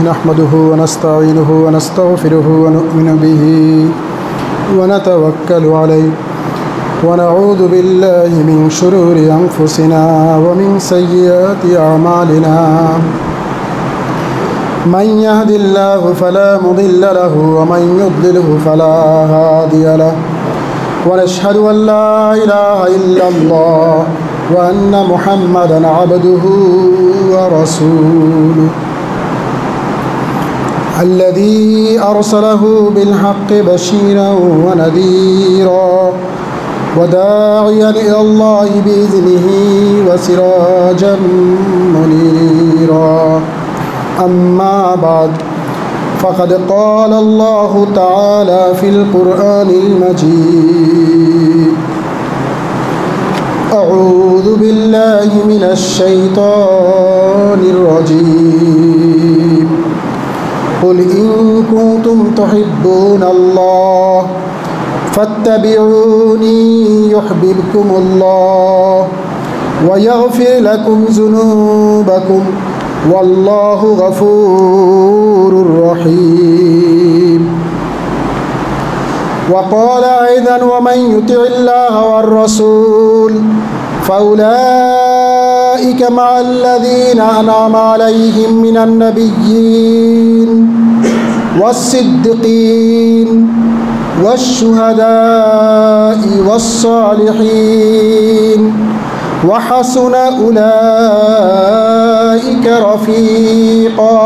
نحمده ونستعينه ونستغفره ونؤمن به ونتوكل عليه ونعوذ بالله من شرور أنفسنا ومن سيئات أعمالنا من يهد الله فلا مضل له ومن يضلله فلا هادي له ونشهد أن لا إله إلا الله وأن محمدا عبده ورسوله الذي أرسله بالحق بشيرا ونذيرا وداعيا إلى الله بإذنه وسراجا منيرا أما بعد فقد قال الله تعالى في القرآن المجيد أعوذ بالله من الشيطان الرجيم قل إن كنتم تحبون الله فاتبعوني يحببكم الله ويغفر لكم ذنوبكم والله غفور رحيم وقال أيضا ومن يطع الله والرسول فأولئك مع الذين أنعم عليهم من النبيين والصديقين والشهداء والصالحين وحسن أولئك رفيقا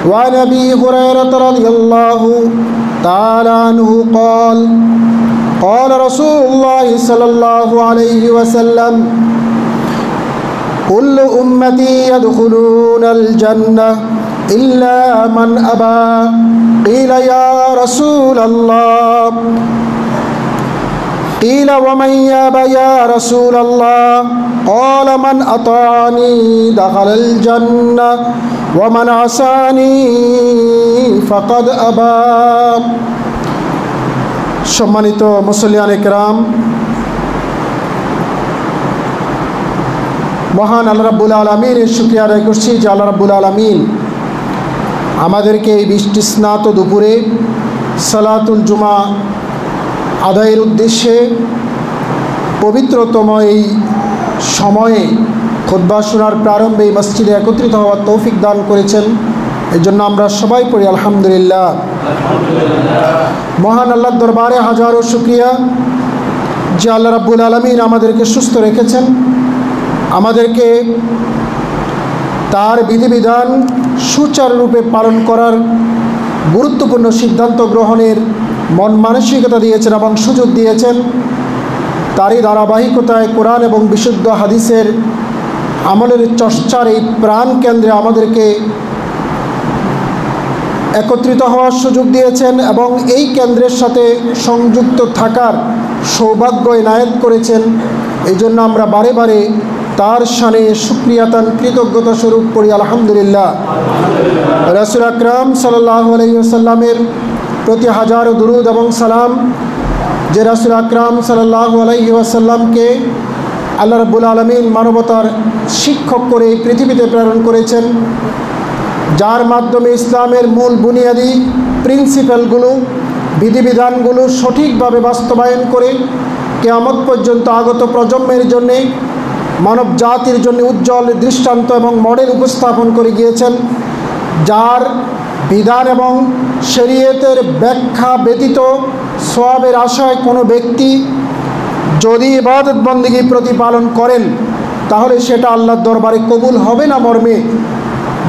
وعن أبي هريرة رضي الله تعالى عنه قال قال رسول الله صلى الله عليه وسلم كل أمتي يدخلون الجنة إلا من أبى قيل يا رسول الله قيل ومن يابى يا رسول الله قال من أطاعني دخل الجنة ومن عصاني فقد أبى সম্মানিত মুসল্লিয়ানে কেরাম, মহান আল্লাহ রাব্বুল আলামিনের শুকরিয়া আদায় করছি যে আল্লাহ রাব্বুল আলামিন আমাদেরকে এই বৃষ্টি স্নাত দুপুরে সালাতুল জুমা আদায়ের উদ্দেশ্যে পবিত্রতম এই সময়ে খুতবা শোনার প্রারম্ভে এই মসজিদে একত্রিত হওয়ার তৌফিক দান করেছেন। এই জন্য আমরা সবাই পড়ি আলহামদুলিল্লাহ। মহান আল্লাহর দরবারে হাজারো শুকরিয়া যে আল্লাহ রাব্বুল আলামিন আমাদেরকে সুস্থ রেখেছেন, আমাদেরকে তার বিধিবিধান সুচারুরূপে পালন করার গুরুত্বপূর্ণ সিদ্ধান্ত গ্রহণের মন মানসিকতা দিয়েছেন এবং সুযোগ দিয়েছেন। তারই ধারাবাহিকতায় কোরআন এবং বিশুদ্ধ হাদিসের আমলের চর্চার এই প্রাণ কেন্দ্রে আমাদেরকে একত্রিত হওয়ার সুযোগ দিয়েছেন এবং এই কেন্দ্রের সাথে সংযুক্ত থাকার সৌভাগ্য এনায়েত করেছেন। এই জন্য আমরা বারে বারে তার শানে শুকরিয়াতান কৃতজ্ঞতা স্বরূপ পড়ি আলহামদুলিল্লাহ। রাসূল আকরাম সাল্লাল্লাহু আলাইহি ওয়াসাল্লামের প্রতি হাজারো দুরূদ এবং সালাম, যে রাসূল আকরাম সাল্লাল্লাহু আলাইহি ওয়াসাল্লামকে আল্লাহ রাব্বুল আলামিন মানবতার শিক্ষক করে এই পৃথিবীতে প্রেরণ করেছেন, যার মাধ্যমে ইসলামের মূল বুনিয়াদি প্রিন্সিপালগুলো বিধিবিধানগুলো সঠিকভাবে বাস্তবায়ন করে কিয়ামত পর্যন্ত আগত প্রজন্মের জন্যে মানব জাতির জন্য উজ্জ্বল দৃষ্টান্ত এবং মডেল উপস্থাপন করে গিয়েছেন, যার বিধান এবং শরীয়তের ব্যাখ্যা ব্যতীত সওয়াবের আশায় কোনো ব্যক্তি যদি ইবাদত বন্দেগী প্রতিপালন করেন তাহলে সেটা আল্লাহর দরবারে কবুল হবে না মর্মে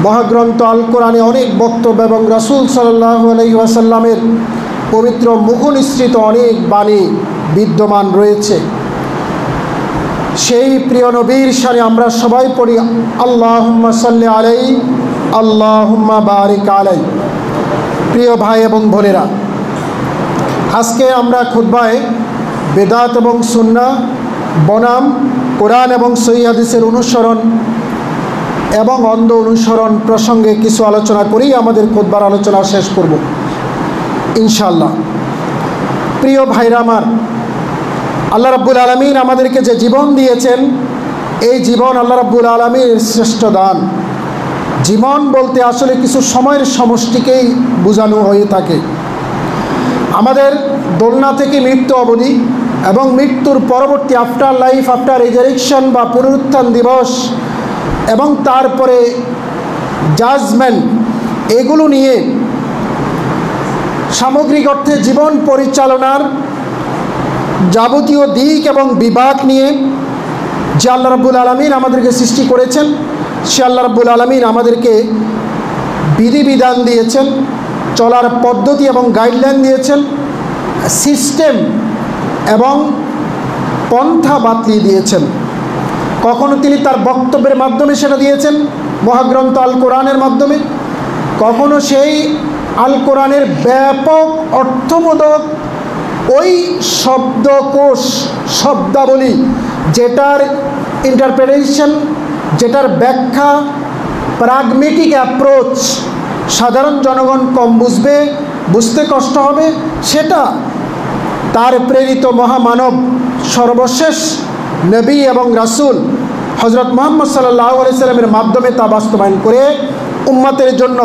মহাগ্রন্থ আল কোরআনে অনেক বক্তব্য এবং রাসূল সাল্লাল্লাহু আলাইহি ওয়াসাল্লামের পবিত্র মুখনিসৃত অনেক বাণী বিদ্যমান রয়েছে। সেই প্রিয় নবীর শানে আমরা সবাই পড়ি আল্লাহুম্মা সাল্লি আলাইহি আল্লাহুম্মা বারিক আলাইহি। প্রিয় ভাই এবং বোনেরা, আজকে আমরা খুতবায় বেদাত এবং সুন্নাহ বনাম কোরআন এবং সহিহ হাদিসের অনুসরণ এবং অন্ধ অনুসরণ প্রসঙ্গে কিছু আলোচনা করেই আমাদের খুতবার আলোচনা শেষ করব ইনশাআল্লাহ। প্রিয় ভাইরা আমার, আল্লাহ রাব্বুল আলামিন আমাদেরকে যে জীবন দিয়েছেন, এই জীবন আল্লাহ রাব্বুল আলামিনের শ্রেষ্ঠ দান। জীবন বলতে আসলে কিছু সময়ের সমষ্টিকেই বোঝানো হয়ে থাকে। আমাদের দোলনা থেকে মৃত্যু অবধি এবং মৃত্যুর পরবর্তী আফটার লাইফ, আফটার রেজারেকশন বা পুনরুত্থান দিবস এবং তারপরে জাজমেন্ট, এগুলো নিয়ে সামগ্রিক অর্থে জীবন পরিচালনার যাবতীয় দিক এবং বিভাগ নিয়ে যে আল্লাহ রাব্বুল আলামিন আমাদেরকে সৃষ্টি করেছেন, সে আল্লাহ রাব্বুল আলামিন আমাদেরকে বিধিবিধান দিয়েছেন, চলার পদ্ধতি এবং গাইডলাইন দিয়েছেন, সিস্টেম এবং পন্থা বাতলি দিয়েছেন। কখনো তিনি তার বক্তব্যের মাধ্যমে সেটা দিয়েছেন মহাগ্রন্থ আল কোরআনের মাধ্যমে, কখনো সেই আল কোরআনের ব্যাপক অর্থবোধক ওই শব্দকোষ, শব্দাবলী, যেটার ইন্টারপ্রিটেশন, যেটার ব্যাখ্যা, প্রাগমেটিক অ্যাপ্রোচ সাধারণ জনগণ কম বুঝবে, বুঝতে কষ্ট হবে, সেটা তার প্রেরিত মহামানব সর্বশেষ নবী এবং রাসূল হযরত মুহাম্মদ সাল্লাল্লাহু আলাইহি সাল্লামের মাধ্যমে তা বাস্তবায়ন করে উম্মতের জন্য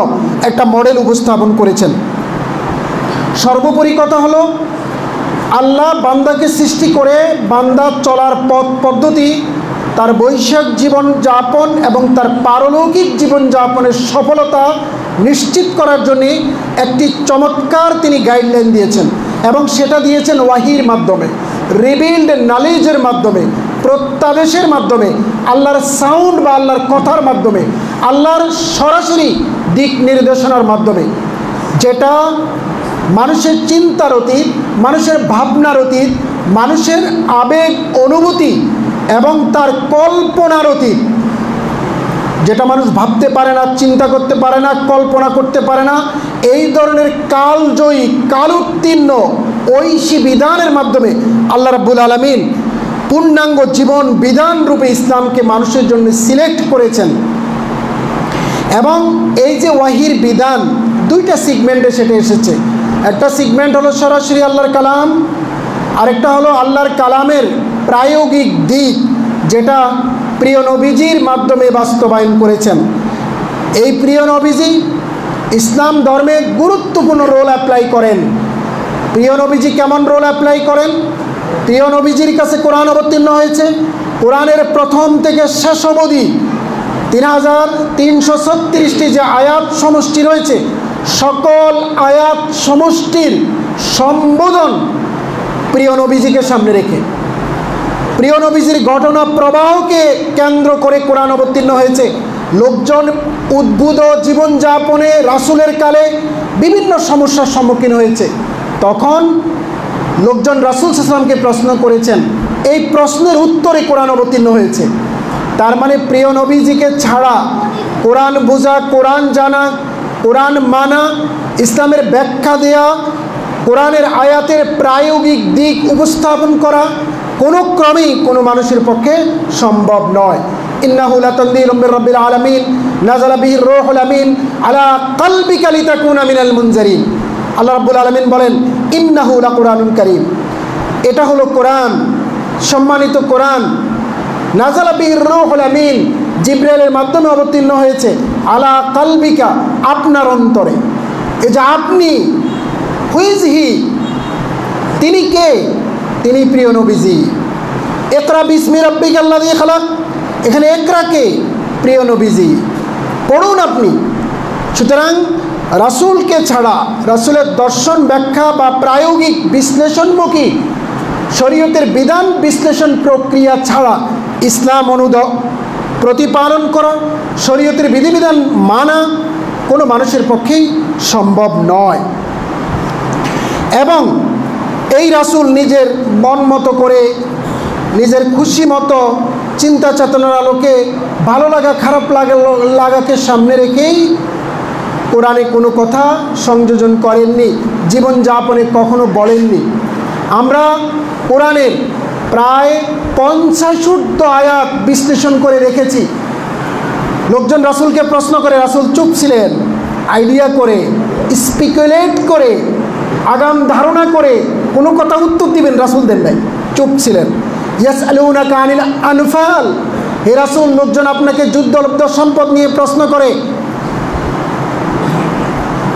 একটা মডেল উপস্থাপন করেছেন। সর্বোপরি কথা হলো, আল্লাহ বান্দাকে সৃষ্টি করে বান্দার চলার পথ পদ্ধতি, তার বৈষয়িক জীবনযাপন এবং তার পারলৌকিক জীবনযাপনের সফলতা নিশ্চিত করার জন্যে একটি চমৎকার তিনি গাইডলাইন দিয়েছেন এবং সেটা দিয়েছেন ওয়াহির মাধ্যমে, রিভিলড নলেজের মাধ্যমে, প্রত্যাদেশের মাধ্যমে, আল্লাহর সাউন্ড বা আল্লাহর কথার মাধ্যমে, আল্লাহর সরাসরি দিক নির্দেশনার মাধ্যমে, যেটা মানুষের চিন্তার অতীত, মানুষের ভাবনার অতীত, মানুষের আবেগ অনুভূতি এবং তার কল্পনার অতীত, যেটা মানুষ ভাবতে পারে না, চিন্তা করতে পারে না, কল্পনা করতে পারে না, এই ধরনের কালজয়ী, কালোত্তীর্ণ ঐশী বিধানের মাধ্যমে আল্লাহ রাব্বুল আলামিন পূর্ণাঙ্গ জীবন বিধান রূপে ইসলামকে মানুষের জন্য সিলেক্ট করেছেন। এবং এই যে ওয়াহির বিধান, দুইটা সেগমেন্টে সেটা এসেছে। একটা সেগমেন্ট হলো সরাসরি আল্লাহর কালাম, আরেকটা হলো আল্লাহর কালামের প্রায়োগিক দিক, যেটা প্রিয় নবীজির মাধ্যমে বাস্তবায়ন করেছেন। এই প্রিয় নবীজি ইসলাম ধর্মে গুরুত্বপূর্ণ রোল অ্যাপ্লাই করেন। প্রিয় নবীজি কেমন রোল অ্যাপ্লাই করেন? প্রিয় নবীজির কাছে কোরআন অবতীর্ণ হয়েছে, কোরআনের প্রথম থেকে শেষ অবধি 3336টি যে আয়াত সমষ্টি রয়েছে, সকল আয়াত সমষ্টির সম্বোধন প্রিয় নবীজিকে সামনে রেখে, প্রিয় নবীজির ঘটনা প্রবাহকে কেন্দ্র করে কোরআন অবতীর্ণ হয়েছে। লোকজন উদ্ভুত জীবনযাপনে রাসূলের কালে বিভিন্ন সমস্যার সম্মুখীন হয়েছে, তখন লোকজন রাসূল সাল্লাল্লাহু আলাইহি ওয়াসাল্লামকে প্রশ্ন করেছেন, এই প্রশ্নের উত্তরে কোরআন অবতীর্ণ হয়েছে। তার মানে প্রিয় নবীজিকে ছাড়া কোরআন বোঝা, কোরআন জানা, কোরআন মানা, ইসলামের ব্যাখ্যা দেয়া, কোরআনের আয়াতের প্রায়োগিক দিক উপস্থাপন করা কোনো ক্রমেই কোনো মানুষের পক্ষে সম্ভব নয়। ইন্নাহু লাতানযীরুম মির রাব্বিল আলামিন নাযালা বিহির রূহুল আমিন আলা কলবিকা লিতাকুনা মিনাল মুনজিরিন। আল্লাহ রাব্বুল আলামিন বলেন, ইন্নাহু লাকুরআনুন কারীম, এটা হলো কোরআন, সম্মানিত কোরআন। নাযালা বিহির রূহুল আমিন, জিবরাইলের মাধ্যমে অবতীর্ণ হয়েছে। আলা কলবিকা, আপনার অন্তরে। এই যে আপনি, হুইজ হি, তিনি কে? তিনি প্রিয় নবীজি। ইকরা বিসমি রাব্বিকাল্লাযী খালাক, এখানে ইকরা কে? প্রিয় নবীজি, পড়ুন আপনি। সুতরাং রাসূলকে ছাড়া, রাসূলের দর্শন ব্যাখ্যা বা প্রায়োগিক বিশ্লেষণমুখী শরীয়তের বিধান বিশ্লেষণ প্রক্রিয়া ছাড়া ইসলাম প্রতিপালন করা, শরীয়তের বিধিবিধান মানা কোনো মানুষের পক্ষেই সম্ভব নয়। এবং এই রাসূল নিজের মন মতো করে, নিজের খুশি মতো চিন্তা চেতনার আলোকে ভালো লাগা খারাপ লাগাকে সামনে রেখেই কোরআনে কোনো কথা সংযোজন করেননি, জীবনযাপনে কখনো বলেননি। আমরা কোরআনের প্রায় 50 আয়াত বিশ্লেষণ করে রেখেছি। লোকজন রাসূলকে প্রশ্ন করে, রাসূল চুপ ছিলেন, আইডিয়া করে, স্পিকুলেট করে, আগাম ধারণা করে কোনো কথা উত্তর দিবেন, রাসূল দেন নাই, চুপ ছিলেন। ইয়াসআলুনাকা আনিল আনফাল, হে রাসূল, লোকজন আপনাকে যুদ্ধলব্ধ সম্পদ নিয়ে প্রশ্ন করে,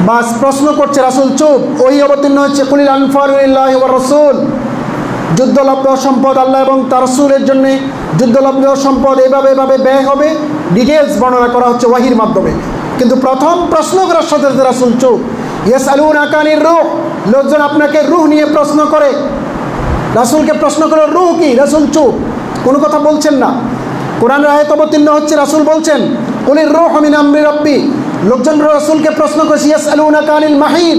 বাস প্রশ্ন করছে, রাসূল চুপ। ওই অবতীর্ণ হচ্ছে কুলিল আনফালু লিল্লাহি ওয়ার রাসূল, যুদ্ধলব্ধ সম্পদ আল্লাহ এবং তার রাসূলের জন্য, যুদ্ধলব্ধ সম্পদ এভাবে এভাবে ব্যয় হবে, ডিটেলস বর্ণনা করা হচ্ছে ওয়াহির মাধ্যমে। কিন্তু প্রথম প্রশ্ন করার সাথে সাথে রাসূল চুপ। ইয়াসআলুনাকা আনির রূহ, লোকজন আপনাকে রূহ নিয়ে প্রশ্ন করে, রাসূলকে প্রশ্ন করে রূহ কি, রাসূল চুপ, কোনো কথা বলছেন না। কোরআনের আয়াত অবতীর্ণ হচ্ছে, রাসূল বলছেন কুলির রূহু মিন আমরি রাব্বি। লোকজন রাসূলকে প্রশ্ন করেছে ইয়াসআলুনাকা আনিল মাহিদ,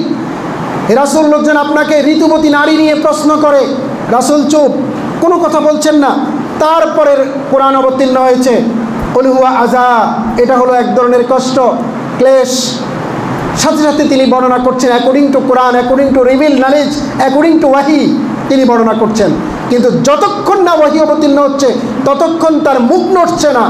হে রাসূল লোকজন আপনাকে ঋতুবতী নারী নিয়ে প্রশ্ন করে, রাসূল চুপ, কোনো কথা বলছেন না। তারপরে কোরআন অবতীর্ণ হয়েছে কুল হুয়া আযা, এটা হলো এক ধরনের কষ্ট, ক্লেশ। সাথে সাথে তিনি বর্ণনা করছেন according to Quran, according to reveal knowledge, according to ওয়াহি তিনি বর্ণনা করছেন। কিন্তু যতক্ষণ না ওয়াহি অবতীর্ণ হচ্ছে ততক্ষণ তার মুখ নড়ছে না,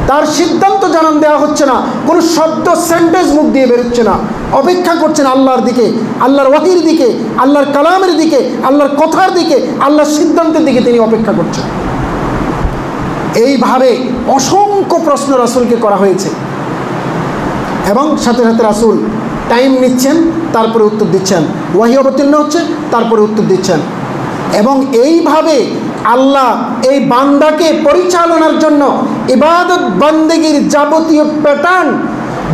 তার সিদ্ধান্ত জানান দেওয়া হচ্ছে না, কোনো শব্দ সেন্টেন্স মুখ দিয়ে বেরোচ্ছে না। অপেক্ষা করছেন আল্লাহর দিকে, আল্লাহর ওয়াহির দিকে, আল্লাহর কালামের দিকে, আল্লাহর কথার দিকে, আল্লাহর সিদ্ধান্তের দিকে তিনি অপেক্ষা করছেন। এইভাবে অসংখ্য প্রশ্ন রাসূলকে করা হয়েছে এবং সাথে সাথে রাসূল টাইম নিচ্ছেন, তারপরে উত্তর দিচ্ছেন। ওয়াহি অবতীর্ণ হচ্ছে, তারপরে উত্তর দিচ্ছেন। এবং এইভাবে আল্লাহ এই বান্দাকে পরিচালনার জন্য ইবাদত বান্দেগীর যাবতীয় প্যাটার্ন,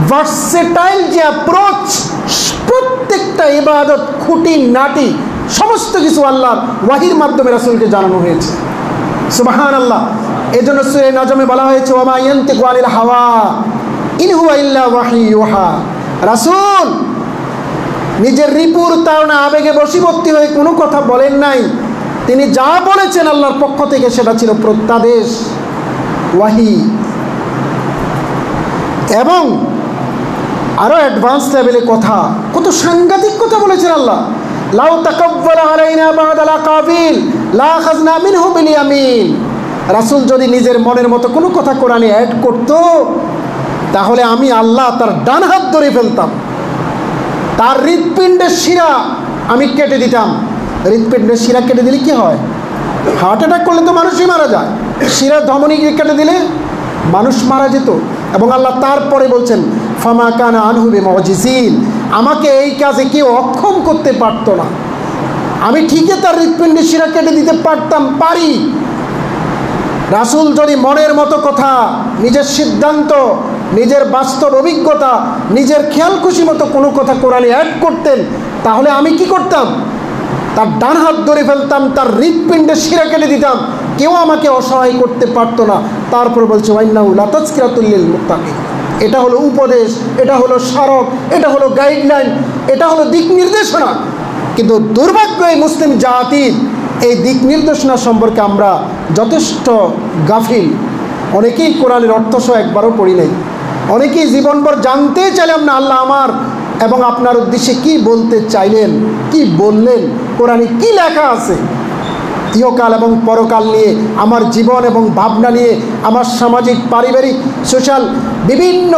ভার্সেটাইল যে অ্যাপ্রোচ, প্রত্যেকটা ইবাদত খুঁটি নাটি সমস্ত কিছু আল্লাহর ওয়াহির মাধ্যমে রাসূলকে জানানো হয়েছে। সুবহানাল্লাহ। এই জন্য সূরা নাজমে বলা হয়েছে ওয়া মা ইয়ানতিকু আনিল হাওয়া ইন হুয়া ইল্লা ওয়াহয়ু ইউহা। রাসূল নিজের রিপুর তাড়না আবেগে বশীভূত হয়ে কোনো কথা বলেন নাই, তিনি যা বলেছেন আল্লাহর পক্ষ থেকে সেটা ছিল প্রত্যাদেশ, ওয়াহি। এবং আরও অ্যাডভান্স লেভেলে কথা, কত সাংঘাতিক কথা বলেছেন আল্লাহ। লাউ তাকাব্বালা আলাইনা বা'দাল আকাবিল লা আখাযনা মিনহু বিল ইয়ামিন। রাসূল যদি নিজের মনের মতো কোনো কথা কোরআনে অ্যাড করতো তাহলে আমি আল্লাহ তার ডান হাত ধরে ফেলতাম, তার হৃৎপিণ্ডের শিরা আমি কেটে দিতাম। হৃৎপিণ্ডের শিরা কেটে দিলে কি হয়? হার্ট অ্যাটাক করলে তো মানুষই মারা যায়, শিরা ধমনী কেটে দিলে মানুষ মারা যেত। এবং আল্লাহ তারপরে বলছেন ফামা কানা আনহু বিমুজিজিন, আমাকে এই কাজে কেউ অক্ষম করতে পারতো না। আমি ঠিকই তার হৃৎপিণ্ডের শিরা কেটে দিতে পারতাম, পারি। রাসূল যদি মনের মতো কথা, নিজের সিদ্ধান্ত, নিজের বাস্তব অভিজ্ঞতা, নিজের খেয়াল খুশি মতো কোনো কথা কোরআনে অ্যাড করতেন তাহলে আমি কি করতাম? তার ডান হাত ধরে ফেলতাম, তার হৃৎপিণ্ডের শিরা কেটে দিতাম, কেউ আমাকে অসহায় করতে পারতো না। তারপর বলছে ওয়াইন্নাহু লাতাযকিরাতুল লিল মুত্তাকিন, এটা হলো উপদেশ, এটা হলো স্মারক, এটা হলো গাইডলাইন, এটা হলো দিক নির্দেশনা। কিন্তু দুর্ভাগ্য এই মুসলিম জাতির এই দিক নির্দেশনা সম্পর্কে আমরা যথেষ্ট গাফিল। অনেকেই কোরআনের অর্থসহ একবারও পড়ি নাই, অনেকেই জীবনভর জানতে চাইলাম না আল্লাহ আমার এবং আপনার উদ্দেশ্যে কি বলতে চাইলেন, কি বললেন, কোরআনে কি লেখা আছে ইহকাল এবং পরকাল নিয়ে, আমার জীবন এবং ভাবনা নিয়ে, আমার সামাজিক, পারিবারিক, সোশ্যাল বিভিন্ন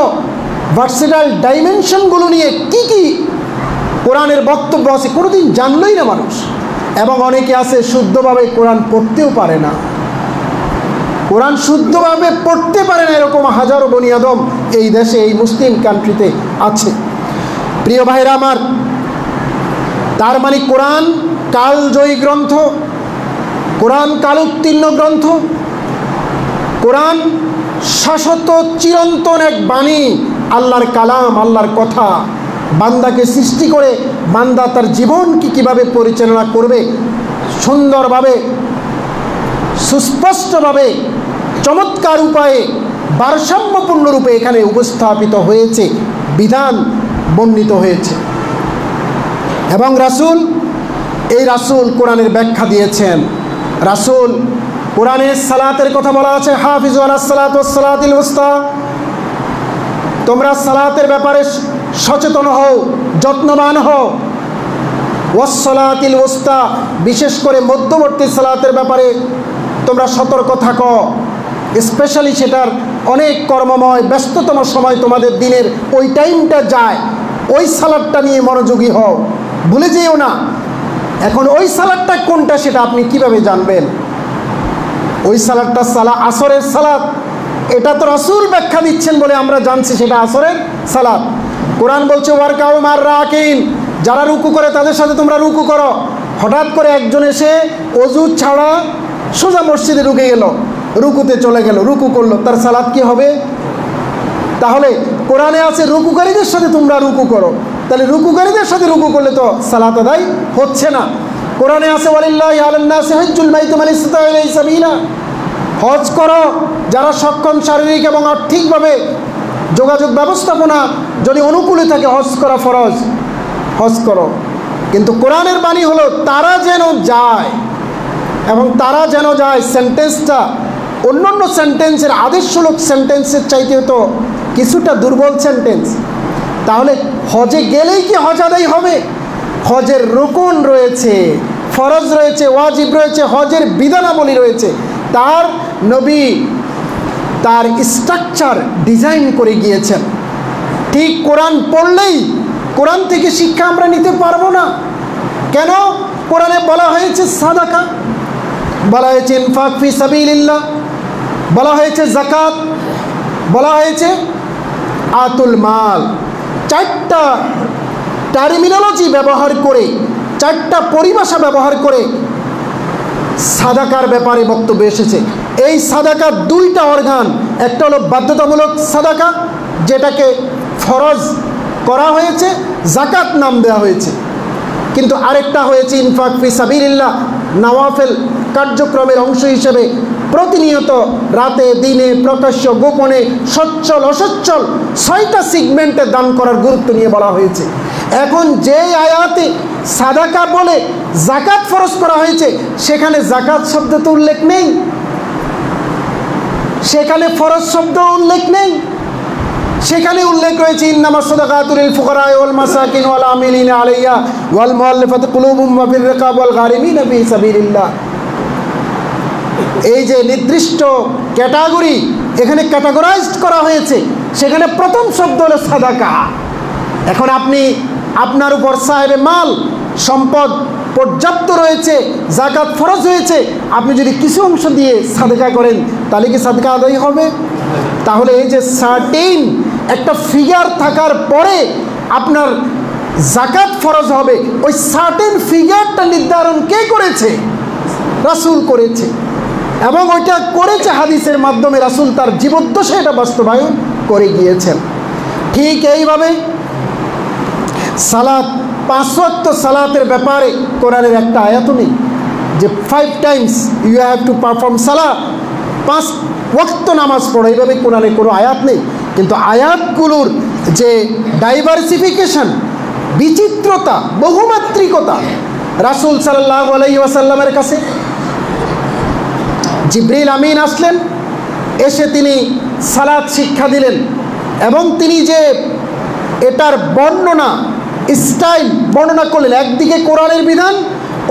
ভার্সেটাইল ডাইমেনশনগুলো নিয়ে কি কি কোরআনের বক্তব্য আছে কোনোদিন জানলই না মানুষ। এবং অনেকে আছে শুদ্ধভাবে কোরআন পড়তেও পারে না, কোরআন শুদ্ধভাবে পড়তে পারে না, এরকম হাজারো বনি আদম এই দেশে, এই মুসলিম কান্ট্রিতে আছে। প্রিয় ভাইরা আমার, তার মানে কোরআন কালজয়ী গ্রন্থ, কোরআন কাল উত্তীর্ণ গ্রন্থ, কোরআন শাশ্বত চিরন্তন এক বাণী, আল্লাহর কালাম, আল্লাহর কথা। বান্দাকে সৃষ্টি করে বান্দা তার জীবনকে কীভাবে পরিচালনা করবে সুন্দরভাবে, সুস্পষ্টভাবে, চমৎকার উপায়ে, ভারসাম্যপূর্ণ রূপে এখানে উপস্থাপিত হয়েছে, বিধান বর্ণিত হয়েছে। এবং রাসূল, এই রাসূল কোরআনের ব্যাখ্যা দিয়েছেন। রাসূল কোরআনের সালাতের কথা বলা আছে, হাফিজু আলাস সালাত ওয়াস সালাতিল উস্তা, তোমরা সালাতের ব্যাপারে সচেতন হও, যত্নবান হও। ওয়াস সালাতিল উস্তা, বিশেষ করে মধ্যবর্তী সালাতের ব্যাপারে তোমরা সতর্ক থাকো, স্পেশালি সেটার অনেক কর্মময় ব্যস্ততম সময় তোমাদের দিনের ওই টাইমটা যায়, ওই সালাদটা নিয়ে মনোযোগী হও, ভুলে যেও না। এখন ওই সালাদটা কোনটা সেটা আপনি কিভাবে জানবেন? ওই সালাদটা আসরের সালাদ, এটা তো রাসূল ব্যাখ্যা দিচ্ছেন বলে আমরা জানছি সেটা আসরের সালাদ। কোরআন বলছে ওয়ারকাউ মার রাকিন, যারা রুকু করে তাদের সাথে তোমরা রুকু করো। হঠাৎ করে একজন এসে অজু ছাড়া সোজা মসজিদে ঢুকে গেল, রুকুতে চলে গেল, রুকু করলো, তার সালাত কি হবে? তাহলে কোরআনে আছে রুকুকারীদের সাথে তোমরা রুকু করো, তাহলে রুকুকারীদের সাথে রুকু করলে তো সালাত আদায় হচ্ছে না। কোরআনে আছে ওয়ালিল্লাহি আলান নাসি হজ্জুল বাইতি মান ইসতাতা ইলাইহি সাবিলা, হজ করো যারা সক্ষম শারীরিক এবং আর্থিকভাবে, যোগাযোগ ব্যবস্থাপনা যদি অনুকূলে থাকে, হজ করা ফরজ, হজ করো। কিন্তু কোরআনের বাণী হলো তারা যেন যায়, এবং তারা যেন যায় সেন্টেন্সটা অন্যান্য সেন্টেন্সের আদেশমূলক সেন্টেন্সের চাইতে তো কিছুটা দুর্বল সেন্টেন্স। তাহলে হজে গেলেই কি হজ আদায় হবে? হজের রুকুন রয়েছে, ফরজ রয়েছে, ওয়াজিব রয়েছে, হজের বিধানাবলী রয়েছে, তার নবী তার স্ট্রাকচার ডিজাইন করে গিয়েছেন। ঠিক কোরআন পড়লেই কোরআন থেকে শিক্ষা আমরা নিতে পারবো না। কেন? কোরআনে বলা হয়েছে সাদাকা, বলা হয়েছে ইনফাক ফি সাবিলিল্লাহ, বলা হয়েছে যাকাত, বলা হয়েছে আতুল মাল। চারটা টার্মিনোলজি ব্যবহার করে, চারটা পরিভাষা ব্যবহার করে সাদাকার ব্যাপারে বক্তব্য এসেছে। এই সাদাকার দুইটা অর্গান, একটা হলো বাধ্যতামূলক সাদাকা, যেটাকে ফরজ করা হয়েছে, যাকাত নাম দেওয়া হয়েছে, কিন্তু আরেকটা হয়েছে ইনফাক ফি সাবিলিল্লাহ, নওয়াফেল কার্যক্রমের অংশ হিসেবে প্রতিনিয়ত রাতে দিনে প্রকাশ্য গোপনে সচ্ছল অসচ্ছল 6টা সেগমেন্টে দান করার গুরুত্ব নিয়ে বলা হয়েছে। এখন যে আয়াতে সাদাকা বলে যাকাত ফরজ করা হয়েছে, সেখানে যাকাত শব্দ তো উল্লেখ নেই, সেখানে ফরজ শব্দ উল্লেখ নেই। সেখানে উল্লেখ রয়েছে ইন্নামাস সাদাকাতু লিল ফুকারা ওয়াল মাসাকিন ওয়াল আমিলিনা আলাইহা ওয়াল মুআল্লাফাতি কুলুবুহুম ওয়া ফির রিকাব ওয়াল গারিমিনা ফি সাবিলিল্লাহ। এই যে নির্দিষ্ট ক্যাটাগরি এখানে ক্যাটাগরাইজড করা হয়েছে, সেখানে প্রথম শব্দ হলো সাদাকা। এখন আপনি আপনার উপর সাহেবে মাল সম্পদ পর্যাপ্ত রয়েছে, যাকাত ফরজ হয়েছে, আপনি যদি কিছু অংশ দিয়ে সাদাকা করেন, তাহলে কি সাদাকা আদায় হবে? তাহলে এই যে সার্টেন একটা ফিগার থাকার পরে আপনার যাকাত ফরজ হবে, ওই সার্টেন ফিগারটা নির্ধারণ কে করেছে? রাসূল করেছে, এবং ওইটা করেছে হাদিসের মাধ্যমে। রাসূল তার জীবদ্দশায় এটা বাস্তবায়ন করে গিয়েছেন। ঠিক এইভাবে সালাত, 5 ওয়াক্ত সালাতের ব্যাপারে কোরআনের একটা আয়াতও নেই যে 5 times you have to perform সালাত, 5 ওয়াক্ত নামাজ পড়ো, এইভাবে কোরআনে কোনো আয়াত নেই। কিন্তু আয়াতগুলোর যে ডাইভার্সিফিকেশন, বিচিত্রতা, বহুমাত্রিকতা, রাসূল সাল্লাল্লাহু আলাইহি ওয়াসাল্লামের কাছে জিবরিল আমিন আসলেন, এসে তিনি সালাত শিক্ষা দিলেন, এবং তিনি যে এটার বর্ণনা স্টাইল বর্ণনা করলেন, একদিকে কোরআনের বিধান,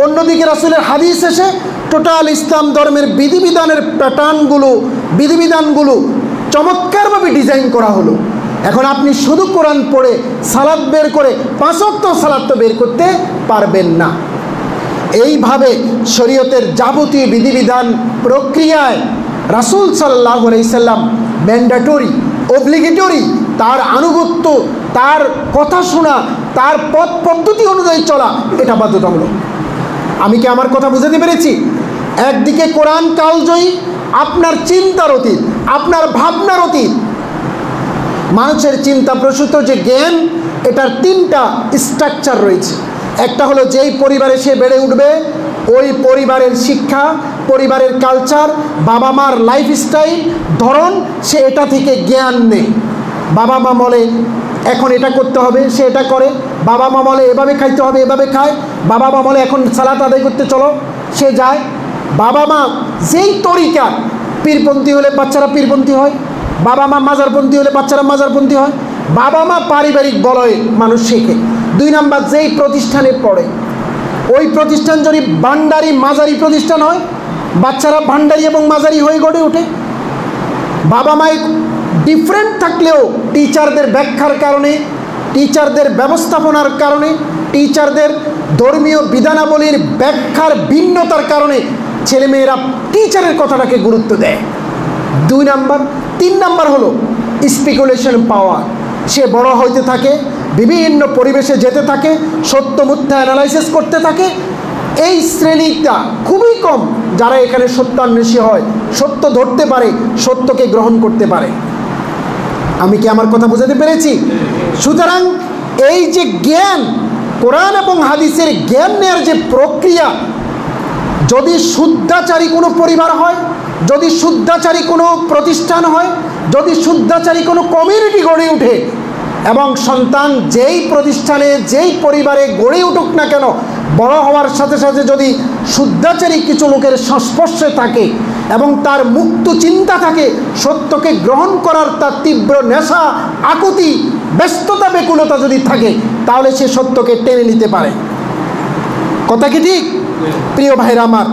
অন্যদিকে রাসূলের হাদিস, এসে টোটাল ইসলাম ধর্মের বিধিবিধানের প্যাটার্নগুলো, বিধিবিধানগুলো চমৎকারভাবে ডিজাইন করা হলো। এখন আপনি শুধু কোরআন পড়ে সালাত বের করে 5 ওয়াক্ত সালাত তো বের করতে পারবেন না। এইভাবে শরীয়তের যাবতীয় বিধিবিধান প্রক্রিয়ায় রাসূল সাল্লাল্লাহু আলাইহি সাল্লাম ম্যান্ডেটরি, অব্লিগেটরি, তার আনুগত্য, তার কথা শোনা, তার পথ পদ্ধতি অনুযায়ী চলা, এটা বাধ্যতামূলক। আমি কি আমার কথা বুঝাতে পেরেছি? একদিকে কোরআন কালজয়ী, আপনার চিন্তার অতীত, আপনার ভাবনার অতীত, মানুষের চিন্তা প্রসূত যে জ্ঞান, এটার 3টা স্ট্রাকচার রয়েছে। একটা হলো যেই পরিবারে সে বেড়ে উঠবে, ওই পরিবারের শিক্ষা, পরিবারের কালচার, বাবা মার লাইফস্টাইল ধরন, সে এটা থেকে জ্ঞান নেয়। বাবা মা বলে এখন এটা করতে হবে, সে এটা করে। বাবা মা বলে এভাবে খাইতে হবে, এভাবে খায়। বাবা মা বলে এখন সালাত আদায় করতে চলো, সে যায়। বাবা মা যেই তরিকা, পীরপন্থী হলে বাচ্চারা পীরপন্থী হয়, বাবা মা মাজারপন্থী হলে বাচ্চারা মাজারপন্থী হয়। বাবা মা পারিবারিক বলয়ে মানুষ শেখে। 2 নাম্বার, যেই প্রতিষ্ঠানে পড়ে, ওই প্রতিষ্ঠান যদি ভান্ডারি মাজারি প্রতিষ্ঠান হয়, বাচ্চারা ভান্ডারি এবং মাজারি হয়ে গড়ে ওঠে। বাবা মায়ের ডিফারেন্ট থাকলেও টিচারদের ব্যাখ্যার কারণে, টিচারদের ব্যবস্থাপনার কারণে, টিচারদের ধর্মীয় বিধানাবলীর ব্যাখ্যার ভিন্নতার কারণে ছেলেমেয়েরা টিচারের কথাটাকে গুরুত্ব দেয়। 2 নাম্বার। 3 নাম্বার হলো স্পেকুলেশন পাওয়ার। সে বড় হইতে থাকে, বিভিন্ন পরিবেশে যেতে থাকে, সত্য মিথ্যা অ্যানালাইসিস করতে থাকে। এই শ্রেণীটা খুবই কম যারা এখানে সত্যান্বেষী হয়, সত্য ধরতে পারে, সত্যকে গ্রহণ করতে পারে। আমি কি আমার কথা বোঝাতে পেরেছি? সুতরাং এই যে জ্ঞান, কোরআন এবং হাদিসের জ্ঞান নেওয়ার যে প্রক্রিয়া, যদি শুদ্ধাচারী কোনো পরিবার হয়, যদি শুদ্ধাচারী কোনো প্রতিষ্ঠান হয়, যদি শুদ্ধাচারী কোনো কমিউনিটি গড়ে ওঠে, এবং সন্তান যেই প্রতিষ্ঠানে যেই পরিবারে গড়ে উঠুক না কেন, বড় হওয়ার সাথে সাথে যদি শুদ্ধাচারী কিছু লোকের সংস্পর্শে থাকে এবং তার মুক্ত চিন্তা থাকে, সত্যকে গ্রহণ করার তার তীব্র নেশা, আকুতি, ব্যস্ততা, ব্যাকুলতা যদি থাকে, তাহলে সে সত্যকে টেনে নিতে পারে। কথা কি ঠিক? প্রিয় ভাইরা আমার,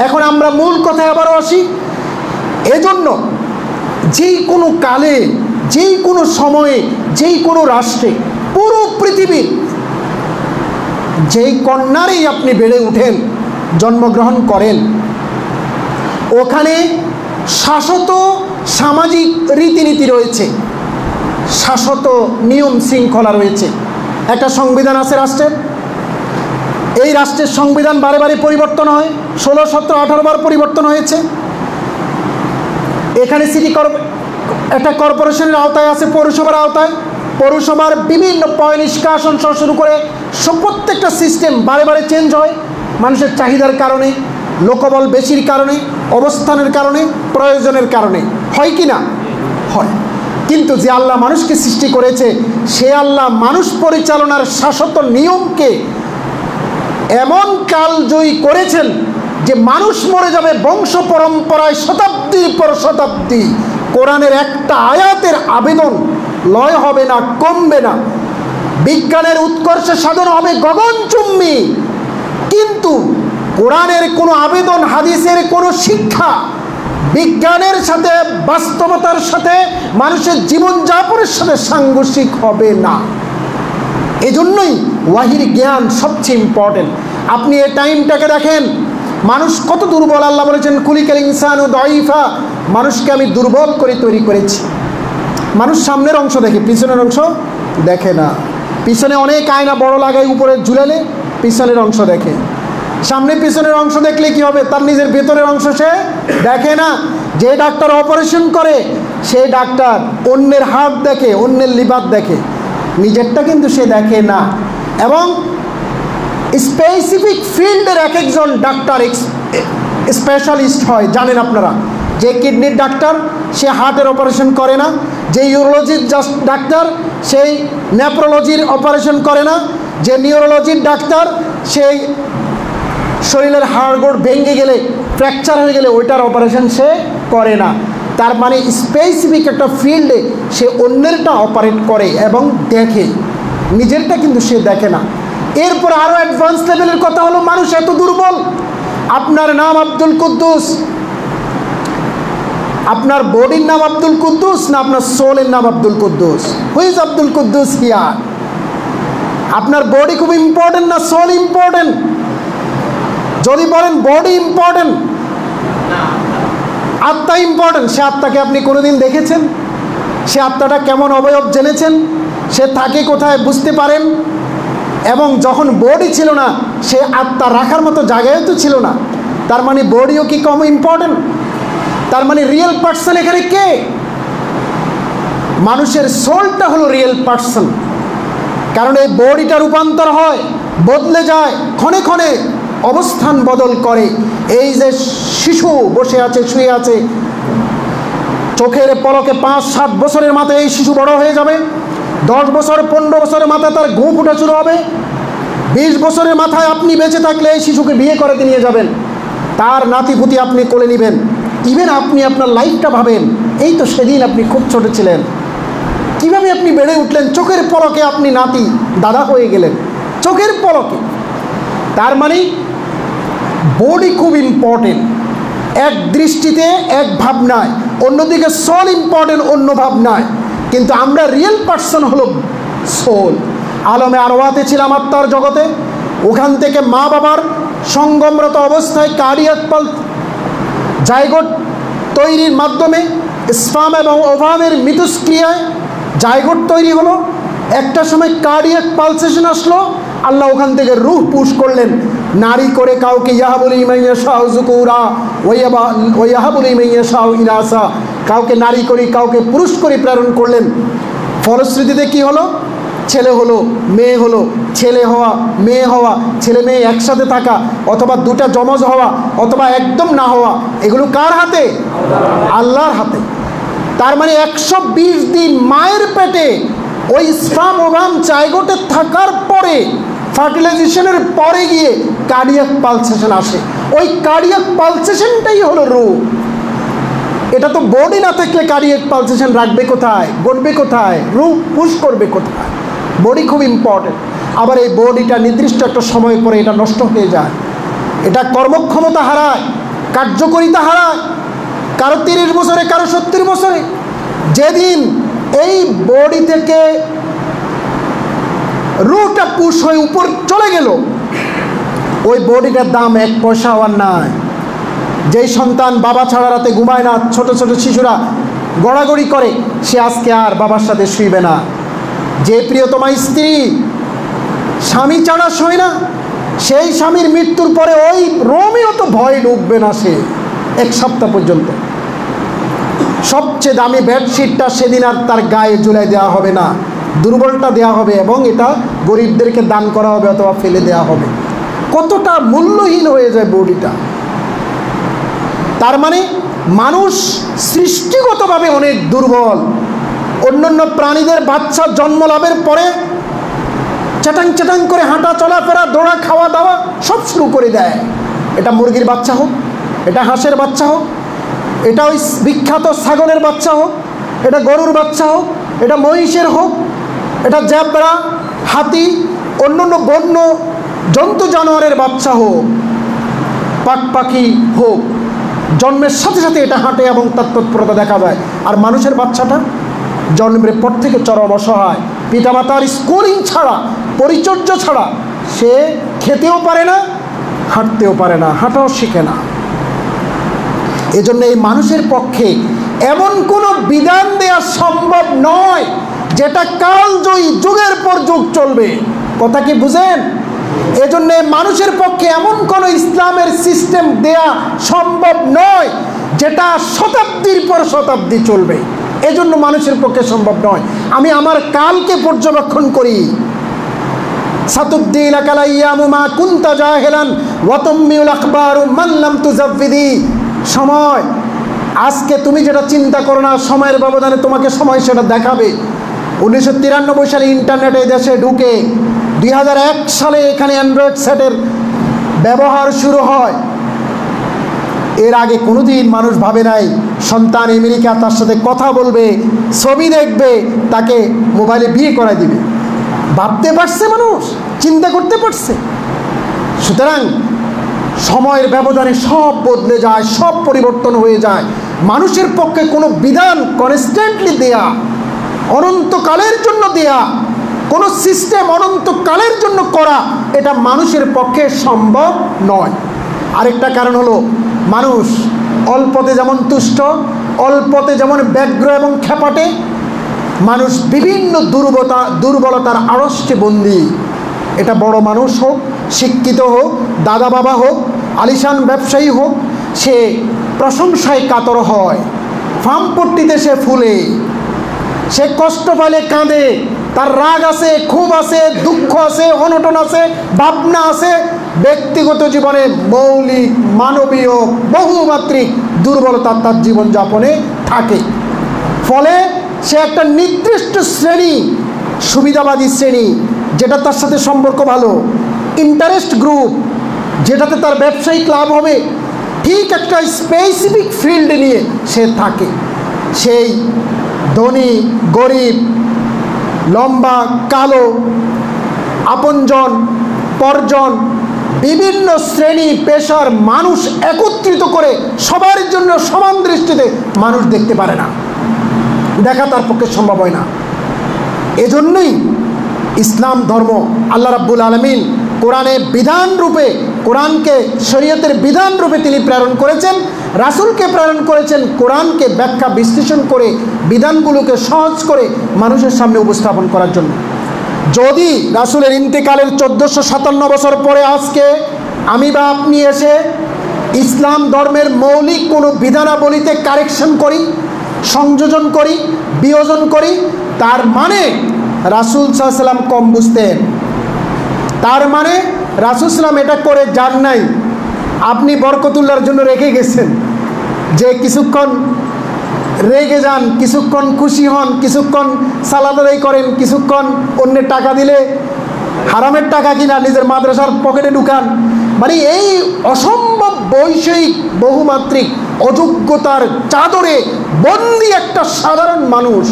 এখন আমরা মূল কথায় আবারও আসি। এজন্য যেই কোনো কালে, যেই কোনো সময়ে, যেই কোনো রাষ্ট্রে, পুরো পৃথিবীর যেই কন্যারই আপনি বেড়ে উঠেন, জন্মগ্রহণ করেন, ওখানে শাশ্বত সামাজিক রীতিনীতি রয়েছে, শাশ্বত নিয়ম শৃঙ্খলা রয়েছে। একটা সংবিধান আছে রাষ্ট্রের। এই রাষ্ট্রের সংবিধান বারে বারে পরিবর্তন হয়, 16, 17, 18 বার পরিবর্তন হয়েছে। এখানে একটা কর্পোরেশনের আওতায় আছে, পৌরসভার আওতায়। পৌরসভার বিভিন্ন পয় নিষ্কাশন সহ শুরু করে প্রত্যেকটা সিস্টেম বারে বারে চেঞ্জ হয়, মানুষের চাহিদার কারণে, লোকবল বেশির কারণে, অবস্থানের কারণে, প্রয়োজনের কারণে। হয় কি না? হয়। কিন্তু যে আল্লাহ মানুষকে সৃষ্টি করেছে, সে আল্লাহ মানুষ পরিচালনার শাশ্বত নিয়মকে এমন কালজয়ী করেছেন যে মানুষ মরে যাবে বংশ পরম্পরায় শতাব্দীর পর শতাব্দী, কোরআনের একটা আয়াতের আবেদন লয় হবে না, কমবে না। বিজ্ঞানের উৎকর্ষে সাধন হবে গগনচুম্বী, কিন্তু কোরআনের কোনো আবেদন, হাদিসের কোনো শিক্ষা বিজ্ঞানের সাথে, বাস্তবতার সাথে, মানুষের জীবনযাপনের সাথে সাংঘর্ষিক হবে না। এজন্যই ওয়াহির জ্ঞান সবচেয়ে ইম্পর্টেন্ট। আপনি এই টাইমটাকে দেখেন, মানুষ কত দুর্বল। আল্লাহ বলেছেন খুলিকাল ইনসানু দাঈফা, মানুষকে আমি দুর্বল করে তৈরি করেছি। মানুষ সামনের অংশ দেখে, পিছনের অংশ দেখে না। পিছনে অনেক আয়না বড় লাগায় উপরে ঝুলালে, পিছনের অংশ দেখে। সামনে পিছনের অংশ দেখলে কি হবে? তার নিজের ভেতরের অংশ সে দেখে না। যে ডাক্তার অপারেশন করে, সেই ডাক্তার অন্যের হার্ট দেখে, অন্যের লিভার দেখে, নিজেরটা কিন্তু সে দেখে না। এবং স্পেসিফিক ফিল্ডের এক একজন ডাক্তার স্পেশালিস্ট হয়। জানেন আপনারা, যে কিডনির ডাক্তার সে হার্টের অপারেশন করে না, যে ইউরোলজির ডাক্তার সেই নেফ্রোলজির অপারেশন করে না, যে নিউরোলজির ডাক্তার সেই শরীরের হাড়গোড় ভেঙে গেলে, ফ্র্যাকচার হয়ে গেলে ওইটার অপারেশন সে করে না। তার মানে স্পেসিফিক একটা ফিল্ডে সে অন্যেরটা অপারেট করে এবং দেখে, নিজেরটা কিন্তু সে দেখে না। এরপর আরও অ্যাডভান্স লেভেলের কথা হলো, মানুষ এত দুর্বল। আপনার নাম আব্দুল কুদ্দুস, আপনার বডির নাম আব্দুল কুদ্দুস না আপনার সোলের নাম Abdul Quddus? Who is Abdul Quddus here? আপনার বডি খুব ইম্পর্টেন্ট না সোল ইম্পর্টেন্ট? যদি বলেন বডি ইম্পর্টেন্ট, আত্মা ইম্পর্টেন্ট, সে আত্মাকে আপনি কোনোদিন দেখেছেন? সে আত্মাটা কেমন অবয়ব জেনেছেন? সে থাকে কোথায় বুঝতে পারেন? এবং যখন বডি ছিল না, সে আত্মা রাখার মতো জায়গায় তো ছিল না। তার মানে বডিও কি কম ইম্পর্টেন্ট? তার মানে রিয়েল পার্সন এখানে কে? মানুষের সোলটা হলো রিয়েল পার্সন। কারণ এই বডিটা রূপান্তর হয়, বদলে যায়, ক্ষণে ক্ষণে অবস্থান বদল করে। এই যে শিশু বসে আছে, শুয়ে আছে, চোখের পলকে 5-7 বছরের মাথায় এই শিশু বড় হয়ে যাবে। 10 বছর 15 বছরের মাথায় তার ঘুম ফুটে শুরু হবে। 20 বছরের মাথায় আপনি বেঁচে থাকলে এই শিশুকে বিয়ে করে নিয়ে যাবেন, তার নাতিপুতি আপনি কোলে নেবেন। ইভেন আপনি আপনার লাইফটা ভাবেন, এই তো সেদিন আপনি খুব ছোট ছিলেন, কিভাবে আপনি বেড়ে উঠলেন, চোখের পলকে আপনি নাতি দাদা হয়ে গেলেন, চোখের পলকে। তার মানে বডি খুব ইম্পর্টেন্ট এক দৃষ্টিতে, এক ভাবনায়। অন্যদিকে সোল ইম্পর্টেন্ট অন্য ভাবনায়। কিন্তু আমরা রিয়েল পার্সন হলো সোল। আলমে আরওয়াতে ছিলাম আত্মার জগতে। ওখান থেকে মা বাবার সঙ্গমরত অবস্থায় কার্ডিয়াক পালস জাইগোট তৈরির মাধ্যমে স্পার্ম এবং ওভামের মিথস্ক্রিয়ায় জাইগোট তৈরি হলো। একটা সময় কার্ডিয়াক পালসেশন আসলো, আল্লাহ ওখান থেকে রূহ পুশ করলেন, নারী করে কাউকে ইয়াহাবুল ইমাইয়াশাউ যুকুরা ওয়া ইয়াহাবুল ইমাইয়াশাউ ইনাসা, কাউকে নারী করে কাউকে পুরুষ করে প্রেরণ করলেন। ফলশ্রুতিতে কি হলো? ছেলে হলো, মেয়ে হলো, ছেলে হওয়া, মেয়ে হওয়া, ছেলে মেয়ে একসাথে থাকা, অথবা দুটা জমজ হওয়া, অথবা একদম না হওয়া, এগুলো কার হাতে? আল্লাহর হাতে। তার মানে 120 দিন মায়ের পেটে ওই স্পার্ম ওভাম জাইগোটে থাকার পরে, ফার্টিলাইজেশনের পরে গিয়ে কার্ডিয়াক পালসেশন আসে। ওই কার্ডিয়াক পালসেশনটাই হলো রূহ। এটা তো বডি না থাকলে কার্ডিয়াক পালসেশন রাখবে কোথায়, গড়বে কোথায়, রূহ পুশ করবে কোথায়? বডি খুব ইম্পর্টেন্ট। আবার এই বডিটা নির্দিষ্ট একটা সময় পরে এটা নষ্ট হয়ে যায়, এটা কর্মক্ষমতা হারায়, কার্যকরিতা হারায়, কারো 30 বছরে, কারো 70 বছরে। যেদিন এই বডি থেকে রূহটা পুশ হয়ে উপর চলে গেল, ওই বডিটার দাম 1 পয়সা আর নাই। যেই সন্তান বাবা ছাড়া রাতে ঘুমায় না, ছোট ছোট শিশুরা গড়াগড়ি করে, সে আজকে আর বাবার সাথে শুইবে না। যে প্রিয়তমা স্ত্রী স্বামী ছাড়া শোয় না, সেই স্বামীর মৃত্যুর পরে ওই রোমেও তো ভয় ঢুকবে না সে 1 সপ্তাহ পর্যন্ত। সবচেয়ে দামি বেডশিটটা সেদিন আর তার গায়ে ঝুলাই দেওয়া হবে না, দুর্বলটা দেওয়া হবে, এবং এটা গরিবদেরকে দান করা হবে অথবা ফেলে দেওয়া হবে। কতটা মূল্যহীন হয়ে যায় বডিটা। তার মানে মানুষ সৃষ্টিগতভাবে অনেক দুর্বল। অন্যান্য প্রাণীদের বাচ্চা জন্ম লাভের পরে চাটাং চাটাং করে হাঁটা, চলাফেরা, দৌড়া, খাওয়া দাওয়া সব শুরু করে দেয়। এটা মুরগির বাচ্চা হোক, এটা হাঁসের বাচ্চা হোক, এটা ওই বিখ্যাত ছাগলের বাচ্চা হোক, এটা গরুর বাচ্চা হোক, এটা মহিষের হোক, এটা জেব্রা, হাতি, অন্যান্য বন্য জন্তু জানোয়ারের বাচ্চা হোক, পাক পাখি হোক, জন্মের সাথে সাথে এটা হাঁটে এবং তার তৎপরতা দেখা যায়। আর মানুষের বাচ্চাটা জন্মের পর থেকে চরম অসহায়, পিতামাতার স্কুলিং ছাড়া, পরিচর্যা ছাড়া সে খেতেও পারে না, হাঁটতেও পারে না, হাঁটাও শিখে না। এজন্য এই মানুষের পক্ষে এমন কোনো বিধান দেওয়া সম্ভব নয় যেটা কালজয়ী, যুগের পর যুগ চলবে। কথা কি বুঝেন? এজন্য মানুষের পক্ষে এমন কোনো ইসলামের সিস্টেম দেয়া সম্ভব নয় যেটা শতাব্দীর পর শতাব্দী চলবে। এজন্য মানুষের পক্ষে সম্ভব নয়। আমি আমার কালকে পর্যবেক্ষণ করি। সাতুদ্দিন আকালাইয়ামু মা কুনতা জাহিলান ওয়া তুমিউল আখবারু মান লাম তুজাফিদি। সময়, আজকে তুমি যেটা চিন্তা করো না, সময়ের ব্যবধানে তোমাকে সময় সেটা দেখাবে। 1993 সালে ইন্টারনেটে দেশে ঢুকে 2001 সালে এখানে অ্যান্ড্রয়েড সেটের ব্যবহার শুরু হয়। এর আগে কোনোদিন মানুষ ভাবে নাই সন্তান আমেরিকা তার সাথে কথা বলবে, ছবি দেখবে, তাকে মোবাইলে বিয়ে করায় দিবে। ভাবতে পারছে মানুষ? চিন্তা করতে পারছে? সুতরাং সময়ের ব্যবধানে সব বদলে যায়, সব পরিবর্তন হয়ে যায়। মানুষের পক্ষে কোনো বিধান কনস্ট্যান্টলি দেয়া, অনন্তকালের জন্য দেয়া, কোনো সিস্টেম অনন্তকালের জন্য করা, এটা মানুষের পক্ষে সম্ভব নয়। আরেকটা কারণ হলো, মানুষ অল্পতে যেমন তুষ্ট, অল্পতে যেমন ব্যগ্র এবং খেপাটে, মানুষ বিভিন্ন দুর্বলতার আড়ষ্টে বন্দী। এটা বড় মানুষ হোক, শিক্ষিত হোক, দাদা বাবা হোক, আলিশান ব্যবসায়ী হোক, সে প্রশংসায় কাতর হয়, ফার্মপট্টিতে সে ফুলে, সে কষ্ট পেলে কাঁদে, তার রাগ আছে, ক্ষোভ আছে, দুঃখ আছে, অনটন আছে, ভাবনা আছে। ব্যক্তিগত জীবনে মৌলিক, মানবীয়, বহুমাত্রিক দুর্বলতা তার জীবনযাপনে থাকে। ফলে সে একটা নির্দিষ্ট শ্রেণী, সুবিধাবাদী শ্রেণী, যেটা তার সাথে সম্পর্ক ভালো, ইন্টারেস্ট গ্রুপ, যেটাতে তার ব্যবসায়িক লাভ হবে, ঠিক একটা স্পেসিফিক ফিল্ড নিয়ে সে থাকে। সেই ধনী, গরিব, লম্বা, কালো, আপনজন, পরজন, বিভিন্ন শ্রেণী পেশার মানুষ একত্রিত করে সবার জন্য সমান দৃষ্টিতে মানুষ দেখতে পারে না, দেখা তার পক্ষে সম্ভব হয় না। এজন্যই ইসলাম ধর্ম আল্লাহ রাব্বুল আলামিন কোরআনে বিধান রূপে, কোরআনকে শরীয়তের বিধান রূপে তিনি প্রেরণ করেছেন, রাসূলকে প্রেরণ করেছেন কোরআনকে ব্যাখ্যা বিশ্লেষণ করে, বিধানগুলোকে সহজ করে মানুষের সামনে উপস্থাপন করার জন্য। যদি রাসূলের ইন্তেকালের 1457 বছর পরে আজকে আমি বা আপনি এসে ইসলাম ধর্মের মৌলিক কোনো বিধানাবলীতে কারেকশন করি, সংযোজন করি, বিয়োজন করি, তার মানে রাসূল সাল্লাল্লাহু আলাইহি ওয়াসাল্লাম কম বুঝতেন। তার মানে রাসূল সাল্লাম এটা করে যান নাই, আপনি বরকতুল্লাহর জন্য রেখে গেছেন, যে কিছুক্ষণ রেগে যান, কিছুক্ষণ খুশি হন, কিছুক্ষণ সালাদ আদায় করেন, কিছুক্ষণ অন্যের টাকা দিলে হারামের টাকা কিনা নিজের মাদ্রাসার পকেটে ঢুকান। মানে এই অসম্ভব বৈষয়িক বহুমাত্রিক অযোগ্যতার চাদরে বন্দি একটা সাধারণ মানুষ,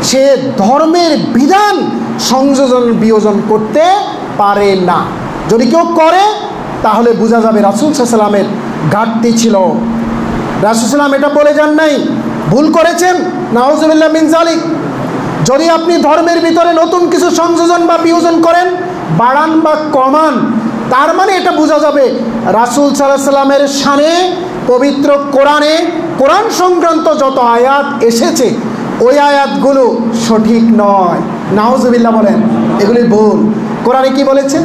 সে ধর্মের বিধান সংযোজন বিয়োজন করতে পারে না। যদি কেউ করে তাহলে বোঝা যাবে রাসূল সাল্লাল্লাহু আলাইহি ওয়াসাল্লামের ঘাটতি ছিল। রাসূল সাল্লাম এটা বলে যান নাই, ভুল করেছেন, নাউজুবিল্লাহ মিন যালিক। যদি আপনি ধর্মের ভিতরে নতুন কিছু সংযোজন বা বিয়োজন করেন, বাড়ান বা কমান, তার মানে এটা বোঝা যাবে রাসূল সাল্লাল্লাহু আলাইহি ওয়াসাল্লামের শানে পবিত্র কোরআনে, কোরআন সংক্রান্ত যত আয়াত এসেছে ওই আয়াতগুলো সঠিক নয়। নাউজুবিল্লাহ বলেন, এগুলি ভুল। কোরআনে কি বলেছে?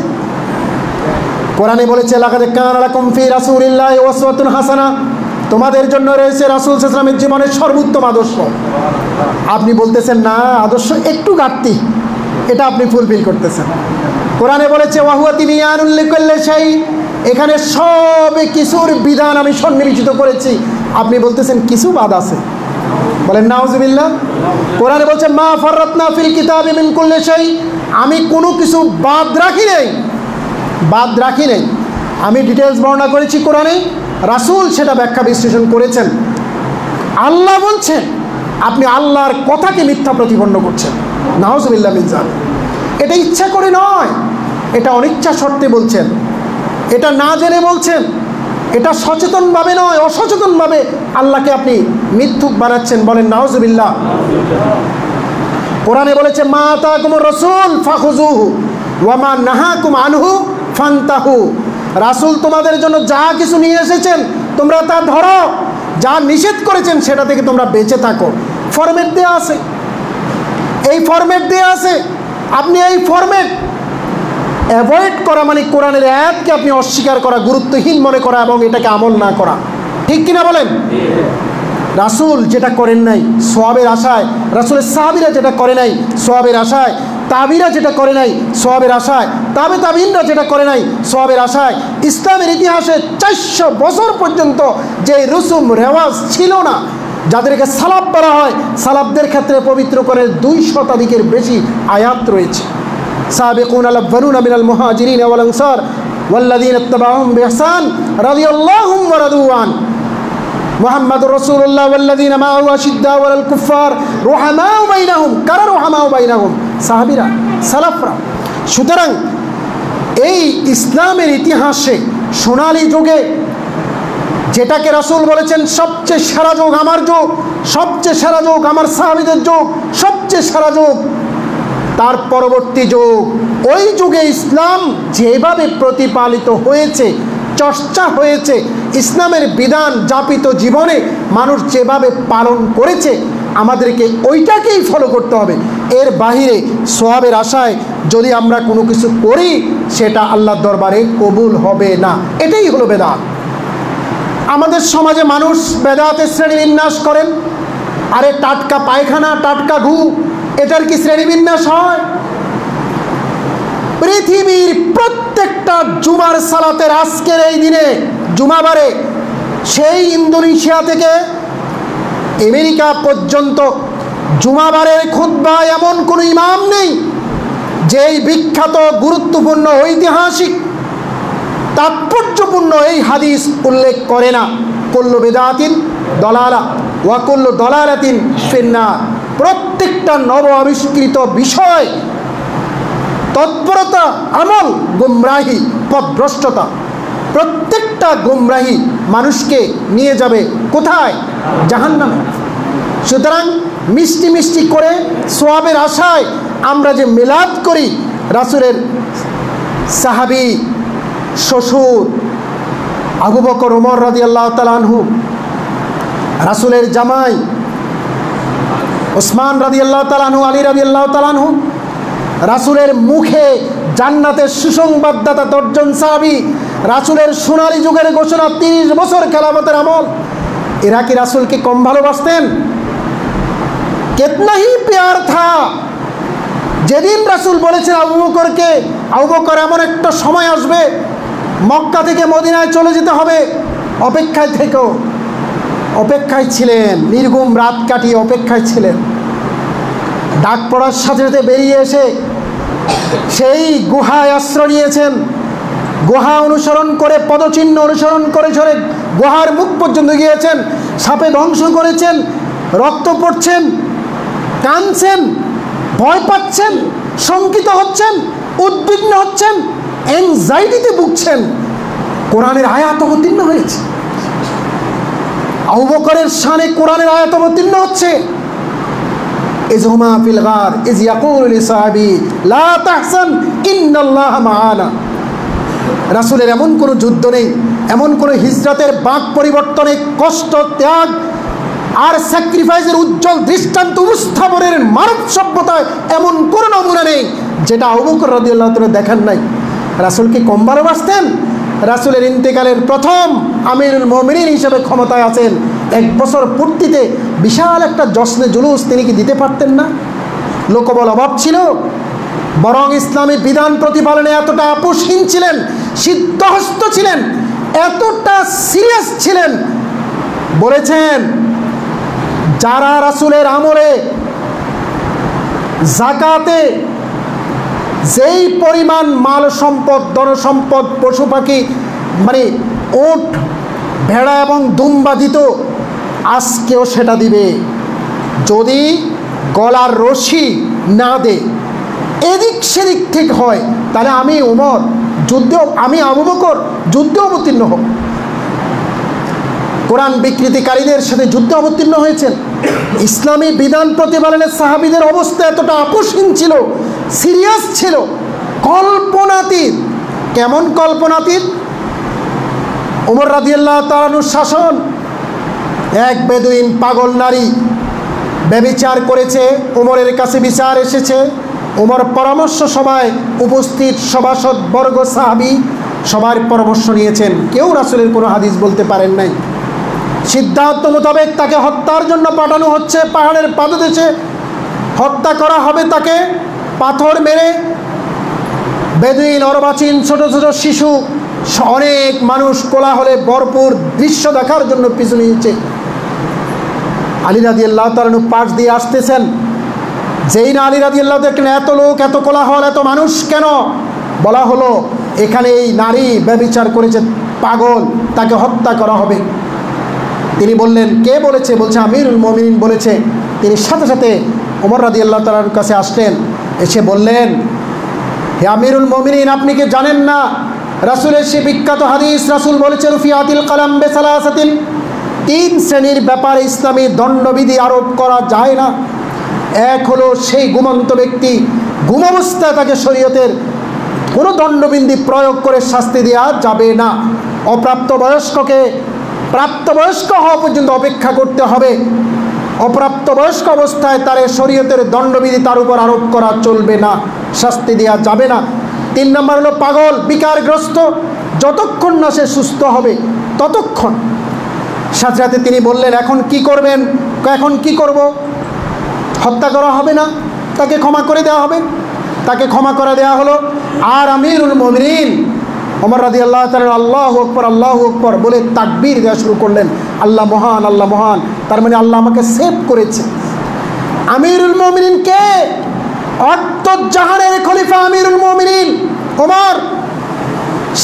কোরআনে বলেছে লাকাদ কানা লাকুম ফি রাসূলিল্লাহি উসওয়াতুন হাসানাহ, তোমাদের জন্য রয়েছে রাসূল সাল্লাল্লাহু আলাইহি ওয়াসাল্লামের জীবনের সর্বোত্তম আদর্শ। আপনি বলতেছেন না, আদর্শ একটু ঘাটতি, এটা আপনি ফুলফিল করতেছেন। কোরআনে বলেছে ওয়াহুয়া তিবিয়ানুল লিকুল্লি শাই, এখানে সব কিছুর বিধান আমি সন্নিবেশিত করেছি, আপনি বলতেছেন কিছু বাদ আছে। বলেন নাউজুবিল্লাহ। কোরআনে বলছে মা ফাররাতনা ফিল কিতাবি মিন কুল্লি শাই, আমি কোনো কিছু বাদ রাখি নাই, বাদ রাখি নাই। আমি ডিটেলস বর্ণনা করেছি কোরআনে, রাসূল সেটা ব্যাখ্যা বিশ্লেষণ করেছেন। আল্লাহ বলছেন আপনি আল্লাহর কথাকে মিথ্যা প্রতিপন্ন করছেন। নাউজুবিল্লাহ মিন যালিক। এটা ইচ্ছা করে নয়, এটা অনিচ্ছা শর্তে বলছেন, এটা না জেনে বলছেন, এটা সচেতনভাবে নয়, অসচেতনভাবে আল্লাহকে আপনি মিথ্যুক বানাচ্ছেন। বলেন নাউজুবিল্লাহ। কোরআনে বলেছে মা আতাকুমুর রাসূল ফাখুযুহু ওয়া মা নাহাকুম আনহু ফান্তাহু, রাসূল তোমাদের জন্য যা কিছু নিয়ে এসেছেন তোমরা তা ধরো, যা নিষেধ করেছেন সেটা থেকে তোমরা বেঁচে থাকো। ফরম্যাট দেওয়া আছে, এই ফরম্যাট দেওয়া আছে। আপনি এই ফরম্যাট অ্যাভয়েড করা মানে কোরআনের আয়াতকে আপনি অস্বীকার করা, গুরুত্বহীন মনে করা এবং এটাকে আমল না করা। ঠিক কিনা বলেন? রাসূল যেটা করেন নাই সওয়াবের আশায়, রাসূলের সাহাবীরা যেটা করে নাই সওয়াবের আশায়, তাবিরা যেটা করে নাই সওয়াবের আশায়, তাবে তাবিনরা যেটা করে নাই সওয়াবের আশায়, ইসলামের ইতিহাসে 400 বছর পর্যন্ত যে রসুম রেওয়াজ ছিল না, যাদেরকে সালাব বলা হয়, সালাবদের ক্ষেত্রে পবিত্র করে 2 শতাধিকের বেশি আয়াত রয়েছে। সাবিকুন আল-আউয়ালুনা মিনাল মুহাজিরিন ওয়াল আনসার ওয়াল্লাযীনা ইত্তাবাউহুম বিইহসান রাদিয়াল্লাহু ওয়া রাদু আন মুহাম্মাদুর রাসূলুল্লাহ ওয়াল্লাযীনা মাআহু আশিদ্দাউ আলাল কুফফার রুহামাউ বাইনাহুম, কারা রুহামাউ বাইনাহুম? সাহাবীরা, সালাফরা। সুতরাং এই ইসলামের ইতিহাসে সোনালী যুগে যেটাকে রাসূল বলেছেন সবচেয়ে সেরা যুগ আমার যুগ, সবচেয়ে সেরা যুগ আমার সাহাবীদের যুগ, সবচেয়ে সেরা যুগ, তার পরবর্তী যুগ, ওই যুগে ইসলাম যেভাবে প্রতিপালিত হয়েছে, চর্চা হয়েছে, ইসলামের বিধান যাপিত জীবনে মানুষ যেভাবে পালন করেছে, আমাদেরকে ওইটাকেই ফলো করতে হবে। এর বাহিরে সওয়াবের আশায় যদি আমরা কোনো কিছু করি সেটা আল্লাহর দরবারে কবুল হবে না। এটাই হলো বেদাত। আমাদের সমাজে মানুষ বেদাতের শ্রেণীবিন্যাস করেন। আরে টাটকা পায়খানা, টাটকা ঘু, এটার কি শ্রেণীবিন্যাস হয়? পৃথিবীর প্রত্যেকটা জুমার সালাতের আজকের এই দিনে জুমাবারে সেই ইন্দোনেশিয়া থেকে আমেরিকা পর্যন্ত জুমাবারের খুতবায় এমন কোনো ইমাম নেই যেই বিখ্যাত, গুরুত্বপূর্ণ, ঐতিহাসিক, তাৎপর্যপূর্ণ এই হাদিস উল্লেখ করে না কুল্লু বিদআতিন দলালা ওয়া কুল্লু দলালাতিন ফিন্নার। প্রত্যেকটা নব আবিষ্কৃত বিষয়, তৎপরতা, আমল গুমরাহি, পথভ্রষ্টতা, প্রত্যেকটা গুমরাহি মানুষকে নিয়ে যাবে কোথায়? জাহান্নামে। সুতরাং মিষ্টি মিষ্টি করে সওয়াবের আশায় আমরা যে মিলাদ করি, রাসূলের সাহাবী শ্বশুর আবু বকর ওমর রাদিয়াল্লাহু তাআলা আনহু, রাসূলের জামাই ওসমান রাদিয়াল্লাহু তাআলা আনহু, আলী রাদিয়াল্লাহু তাআলা আনহু, রাসূলের মুখে জান্নাতের সুসংবাদদাতা 10 জন সাহাবী, রাসূলের সোনালী যুগের ঘোষণা 30 বছর খেলাফতের আমল। এরা কি রাসূলকে কম ভালোবাসতেন? कितना ही प्यार था। যেদিন রাসূল বলেছেন আবু বকরকে, আবু বকর এমন একটা সময় আসবে মক্কা থেকে মদিনায় চলে যেতে হবে, অপেক্ষায় থেকো। অপেক্ষায় ছিলেন, নির্ঘুম রাত কাটিয়ে অপেক্ষায় ছিলেন। ডাক পড়ার সাথে সাথে বেরিয়ে এসে সেই গুহায় আশ্রয় নিয়েছেন। গুহা অনুসরণ করে, পদচিহ্ন অনুসরণ করে চলে গুহার মুখ পর্যন্ত গিয়েছেন। সাপে ধ্বংস করেছেন, রক্ত পড়ছেন, কাঁদছেন, ভয় পাচ্ছেন, শঙ্কিত হচ্ছেন, উদ্বিগ্ন হচ্ছেন, অ্যাংজাইটিতে ভুগছেন। কোরআনের আয়াত অবতীর্ণ হয়েছে, আবু বকরের শানে কোরআনের আয়াত অবতীর্ণ হচ্ছে। ইজহুমা ফিল গার ইজ ইয়াকুলু লিসাহাবি লা তাহসান ইন্নাল্লাহা মাআনা। রাসূলের এমন কোনো যুদ্ধ নেই, এমন কোনো হিজরতের বাঁক পরিবর্তনে কষ্ট, ত্যাগ আর স্যাক্রিফাইসের উজ্জ্বল দৃষ্টান্ত উপস্থাপনের মানব সভ্যতায় এমন কোনো নমুনা নেই যেটা আবু বকর রাদিয়াল্লাহু তাআলা দেখেন নাই। রাসূলকে কম ভালোবাসতেন? রাসূলের ইন্তেকালের প্রথম আমিরুল মুমিনিন হিসেবে ক্ষমতায় আছেন, 1 বছর পূর্তিতে বিশাল একটা জশ্নে জুলুস তিনি কি দিতে পারতেন না? লোকবল অভাব ছিল? বরং ইসলামী বিধান প্রতিপালনে এতটা আপোষহীন ছিলেন, সিদ্ধহস্ত ছিলেন, এতটা সিরিয়াস ছিলেন, বলেছেন যারা রাসূলের আমলে জাকাতে যেই পরিমাণ মাল সম্পদ, ধন সম্পদ, পশু পাখি মানে উট, ভেড়া এবং দুম্বা দিত, আজকেও সেটা দিবে যদি গলার রশি না দে, এদিক সেদিক ঠিক হয়, তাহলে আমি ওমর যুদ্ধে, আমি আবু বকর যুদ্ধে অবতীর্ণ হব। কোরআন বিকৃতিকারীদের সাথে যুদ্ধে অবতীর্ণ হয়েছেন। ইসলামী বিধান প্রতিপালনের সাহাবীদের অবস্থা এতটা আপোষহীন ছিল, সিরিয়াস ছিল, কল্পনাতীত। কেমন কল্পনাতীত? ওমর রাদিয়াল্লাহু তাআলা আনহুর শাসন, এক বেদুইন পাগল নারী ব্যভিচার করেছে, ওমরের কাছে বিচার এসেছে। ওমর পরামর্শ সভায় উপস্থিত সভাসদ বর্গ সাহাবী সবার পরামর্শ নিয়েছেন, কেউ রাসূলের কোনো হাদিস বলতে পারেন নাই। সিদ্ধান্ত মোতাবেক তাকে হত্যার জন্য পাঠানো হচ্ছে, পাহাড়ের পাদদেশে হত্যা করা হবে তাকে পাথর মেরে। বেদুইন, অর্বাচীন, ছোট ছোট শিশু, অনেক মানুষ কোলাহলে ভরপুর দৃশ্য দেখার জন্য পিছু নিয়েছে। আলী রাদিয়াল্লাহু তাআলা পাশ দিয়ে আসতেছেন, যেই না আলী রাদিয়াল্লাহু দেখলেন এত লোক, এত কোলাহল, এত মানুষ কেন, বলা হলো এখানে এই নারী ব্যভিচার করেছে, পাগল, তাকে হত্যা করা হবে। তিনি বললেন কে বলেছে? বলছে আমিরুল মুমিনিন বলেছে। তিনি সাথে সাথে ওমর রাদিয়াল্লাহু তাআলার কাছে আসলেন, এসে বললেন হে আমিরুল মুমিনিন, আপনি কি জানেন না রাসূলের সে বিখ্যাত হাদিস, রাসূল বলেছেন রুফিয়াতিল কালাম বিসালাসাতিন, 3 শ্রেণীর ব্যাপারে ইসলামী দণ্ডবিধি আরোপ করা যায় না। এক হলো সেই ঘুমন্ত ব্যক্তি, ঘুম অবস্থায় তাকে শরীয়তের কোনো দণ্ডবিধি প্রয়োগ করে শাস্তি দেওয়া যাবে না। অপ্রাপ্ত বয়স্ককে প্রাপ্তবয়স্ক হওয়া পর্যন্ত অপেক্ষা করতে হবে। অপ্রাপ্তবয়স্ক অবস্থায় তার শরীয়তের দণ্ডবিধি তার উপর আরোপ করা চলবে না, শাস্তি দেওয়া যাবে না। 3 নম্বর হলো পাগল, বিকারগ্রস্ত, যতক্ষণ না সে সুস্থ হবে ততক্ষণ। সাথে সাথে তিনি বললেন এখন কি করবেন? এখন কি করব? হত্যা করা হবে না, তাকে ক্ষমা করে দেওয়া হবে। তাকে ক্ষমা করে দেওয়া হলো। আর আমিরুল মুমিনিন ওমর রাদিয়াল্লাহু তাআলা আল্লাহু আকবার, আল্লাহু আকবার বলে তাকবীর দেওয়া শুরু করলেন, আল্লাহ মহান, আল্লাহ মহান। তার মানে আল্লাহ আমাকে সেভ করেছে। আমিরুল মুমিনিন কে? অর্ধজাহানের খলিফা আমিরুল মুমিনিন ওমর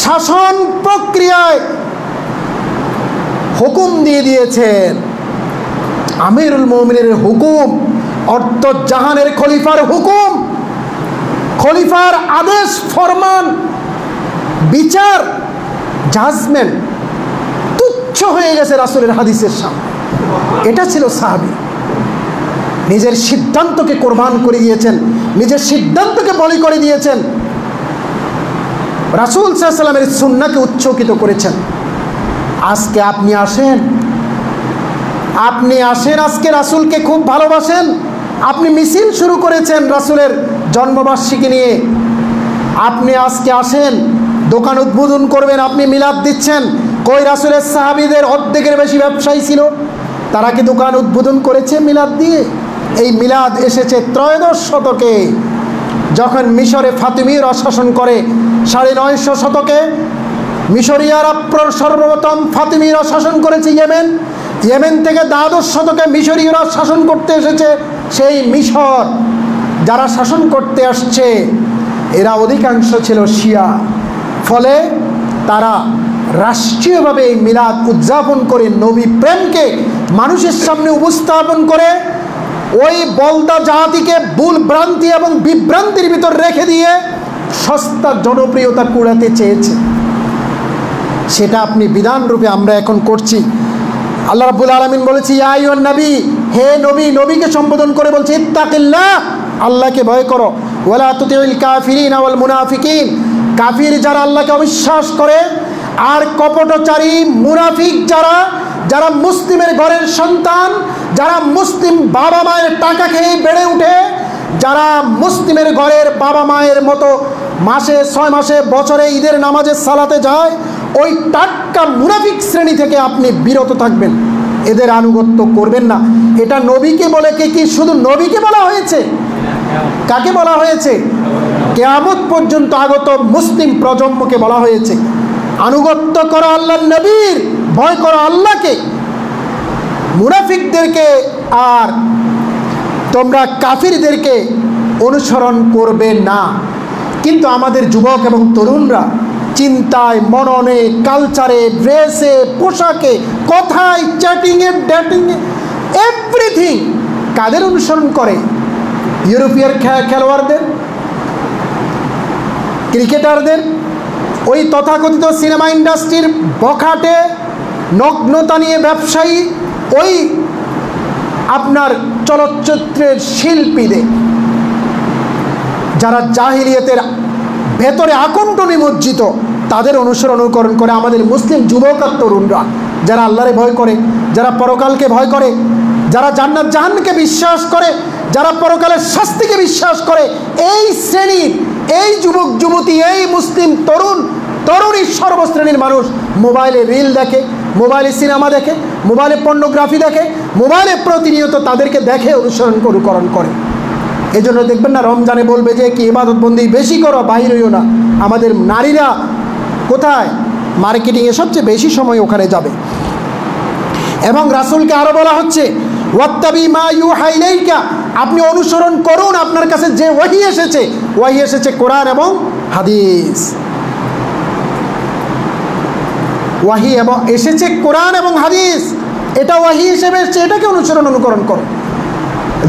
শাসন প্রক্রিয়ায় হুকুম দিয়ে দিয়েছেন। আমিরুল মুমিনের হুকুম, অর্ধজাহানের খলিফার হুকুম, খলিফার আদেশ, ফরমান, বিচার, জাজমেন্ট তুচ্ছ হয়ে গেছে রাসূলের হাদিসের সামনে। এটা ছিল সাহাবী। নিজের সিদ্ধান্তকে কোরবান করে দিয়েছেন, নিজের সিদ্ধান্তকে বলি করে দিয়েছেন, রাসূল সাল্লাল্লাহু আলাইহি ওয়াসাল্লামের সুন্নাহকে উচ্চকিত করেছেন। আজকে আপনি আসেন, আজকে রাসূলকে খুব ভালোবাসেন, আপনি মিছিল শুরু করেছেন রাসূলের জন্মবার্ষিকী নিয়ে। আপনি আজকে আসেন দোকান উদ্বোধন করবেন, আপনি মিলাদ দিচ্ছেন। কই রাসূলের সাহাবীদের অর্ধেকের বেশি ব্যবসায়ী ছিল, তারা কি দোকান উদ্বোধন করেছে মিলাদ দিয়ে? এই মিলাদ এসেছে ত্রয়োদশ শতকে, যখন মিশরে ফাতিমিরা শাসন করে। 950 শতকে মিশরীয়রা সর্বপ্রথম ফাতিমিরা শাসন করেছে ইয়েমেন। ইয়েমেন থেকে দ্বাদশ শতকে মিশরীয়রা শাসন করতে এসেছে। সেই মিশর যারা শাসন করতে আসছে এরা অধিকাংশ ছিল শিয়া। ফলে তারা রাষ্ট্রীয়ভাবে এই মিলাদ উদযাপন করে নবী প্রেমকে মানুষের সামনে উপস্থাপন করে ওই বলদা জাতিকে ভুল ভ্রান্তি এবং বিভ্রান্তির ভিতর রেখে দিয়ে সস্তা জনপ্রিয়তা কুড়াতে চেয়েছে। সেটা আপনি বিধান রূপে আমরা এখন করছি। আল্লাহ রাব্বুল আলামিন বলেছে, ইয়া আইয়ুহান নবী, হে নবী, নবীকে সম্বোধন করে বলছে ইত্তাকিল্লাহ, আল্লাহকে ভয় করো। ওয়ালা তুতিউল কাফিরিন ওয়াল মুনাফিকিন, কাফির যারা আল্লাহকে অবিশ্বাস করে আর কপটচারী মুনাফিক যারা, যারা মুসলিমের ঘরের সন্তান, যারা মুসলিম বাবা মায়ের টাকা খেয়ে বেড়ে উঠে, যারা মুসলিমের ঘরের বাবা মায়ের মতো মাসে 6 মাসে বছরে ঈদের নামাজে সালাতে যায়, ওই টাটকা মুনাফিক শ্রেণী থেকে আপনি বিরত থাকবেন, এদের আনুগত্য করবেন না। এটা নবীকে বলে কি শুধু নবীকে বলা হয়েছে? কাকে বলা হয়েছে? কিয়ামত পর্যন্ত আগত মুসলিম প্রজন্মকে বলা হয়েছে আনুগত্য করো আল্লাহর নবীর, ভয় করো আল্লাহকে, মুনাফিকদেরকে আর তোমরা কাফিরদেরকে অনুসরণ করবে না। কিন্তু আমাদের যুবক এবং তরুণরা চিন্তায়, মননে, কালচারে, ড্রেসে, পোশাকে, কথায়, চ্যাটিংয়ে, ডেটিংয়ে, এভরিথিং কাদের অনুসরণ করে? ইউরোপীয় খেলোয়াড়দের, ক্রিকেটারদের, ওই তথাকথিত সিনেমা ইন্ডাস্ট্রির বখাটে নগ্নতা নিয়ে ব্যবসায়ী, ওই আপনার চলচ্চিত্রের শিল্পীদের, যারা জাহিলিয়াতের ভেতরে আকণ্ঠ নিমজ্জিত, তাদের অনুকরণ করে আমাদের মুসলিম যুবক আর তরুণরা, যারা আল্লাহরে ভয় করে, যারা পরকালকে ভয় করে, যারা জান্নাত জাহান্নামকে বিশ্বাস করে, যারা পরকালের শাস্তিকে বিশ্বাস করে, এই শ্রেণীর, এই যুবক যুবতী, এই মুসলিম তরুণ তরুণী সর্বশ্রেণীর মানুষ মোবাইলে রিল দেখে, মোবাইলে সিনেমা দেখে, মোবাইলে পর্নোগ্রাফি দেখে, মোবাইলে প্রতিনিয়ত তাদেরকে দেখে অনুকরণ করে। এই জন্য দেখবেন না রমজানে বলবে যে কি ইবাদত বন্দি বেশি করো, বাইর হইও না। আমাদের নারীরা কোথায়? মার্কেটিংয়ে সবচেয়ে বেশি সময় ওখানে যাবে। এবং রাসূলকে আরও বলা হচ্ছে ওয়াত্তাবি মা ইউহা ইলাইকা, আপনি অনুসরণ করুন আপনার কাছে যে ওহী এসেছে, ওহী এসেছে কোরআন এবং হাদিস। ওয়াহি এবং এসেছে কোরআন এবং হাদিস, এটা ওয়াহি হিসেবে এসেছে, এটাকে অনুকরণ করো।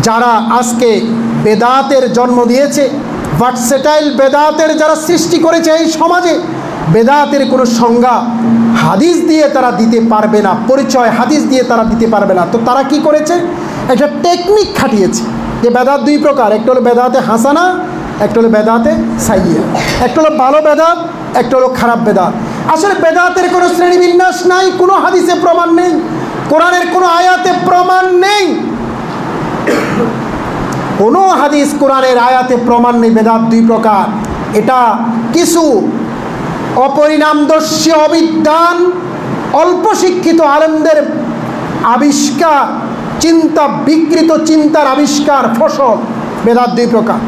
যারা আজকে বেদাতের জন্ম দিয়েছে, ভার্সেটাইল বেদাতের যারা সৃষ্টি করেছে এই সমাজে, বেদাতের কোনো সংজ্ঞা হাদিস দিয়ে তারা দিতে পারবে না, পরিচয় হাদিস দিয়ে তারা দিতে পারবে না। তো তারা কি করেছে? একটা টেকনিক খাটিয়েছে যে বেদাত দুই প্রকার, একটা হলো বেদাতে হাসানা, একটা হলো বেদাতে সাইয়্যিয়া, একটা হলো ভালো বেদাত, একটা হলো খারাপ বেদাত। আসলে বেদাতের কোনো শ্রেণীবিন্যাস নাই, কোনো হাদিসে প্রমাণ নেই, কোরআনের কোনো আয়াতে প্রমাণ নেই, কোনো হাদিস কোরআনের আয়াতে প্রমাণ নেই বেদাত দুই প্রকার। এটা কিছু অপরিণামদর্শী, অবিদ্বান, অল্প শিক্ষিত আলেমদের আবিষ্কার, চিন্তা, বিকৃত চিন্তার আবিষ্কার ফসল। বেদাত দুই প্রকার।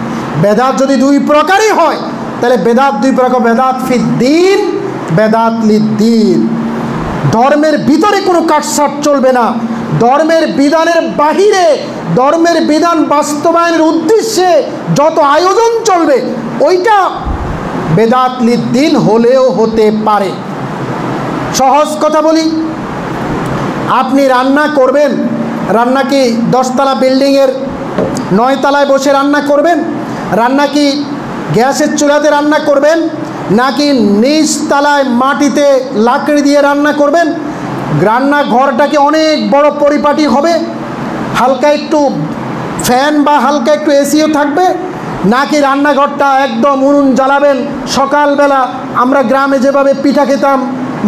বেদাত যদি দুই প্রকারই হয় তাহলে বেদাত দুই প্রকার, বেদাত ফিদ্দিন, বেদাত লিদ্দিন। ধর্মের ভিতরে কোনো কাটছাট চলবে না, ধর্মের বিধানের বাহিরে, ধর্মের বিধান বাস্তবায়নের উদ্দেশ্যে যত আয়োজন চলবে ওইটা বেদাত লিদ্দিন হলেও হতে পারে। সহজ কথা বলি, আপনি রান্না করবেন, রান্না কি 10 তলা বিল্ডিংয়ের 9 তলায় বসে রান্না করবেন? রান্না কি গ্যাসের চুলাতে রান্না করবেন, নাকি নিচ তলায় মাটিতে লাকড়ি দিয়ে রান্না করবেন? রান্নাঘরটা কি অনেক বড় পরিপাটি হবে, হালকা একটু ফ্যান বা হালকা একটু এসিও থাকবে, নাকি রান্নাঘরটা একদম উনুন জ্বালাবেন? সকালবেলা আমরা গ্রামে যেভাবে পিঠা খেতাম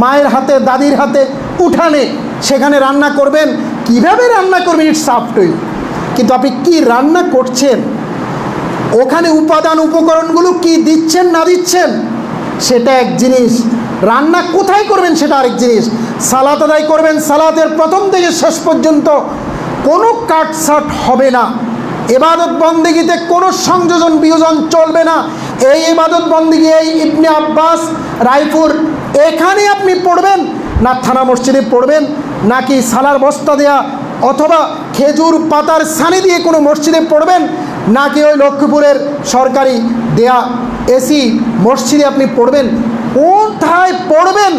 মায়ের হাতে, দাদির হাতে, উঠানে, সেখানে রান্না করবেন। কিভাবে রান্না করবেন? It's up to you. কিন্তু আপনি কি রান্না করছেন, ওখানে উপাদান উপকরণগুলো কি দিচ্ছেন না দিচ্ছেন সেটা এক জিনিস, রান্না কোথায় করবেন সেটা আরেক জিনিস। সালাত আদায় করবেন, সালাতের প্রথম থেকে শেষ পর্যন্ত কোনো কাটছাট হবে না, ইবাদত বন্দেগীতে কোনো সংযোজন বিয়োজন চলবে না। এই ইবাদত বন্দেগী এই ইবনে আব্বাস রায়পুর এখানে আপনি পড়বেন না থানা মসজিদে পড়বেন, নাকি সালার বস্তা দেয়া অথবা খেজুর পাতার ছানি দিয়ে কোনো মসজিদে পড়বেন, নাকি ওই লক্ষ্মীপুরের সরকারি দেয়া এসি মসজিদে আপনি পড়বেন, কোথায় পড়বেন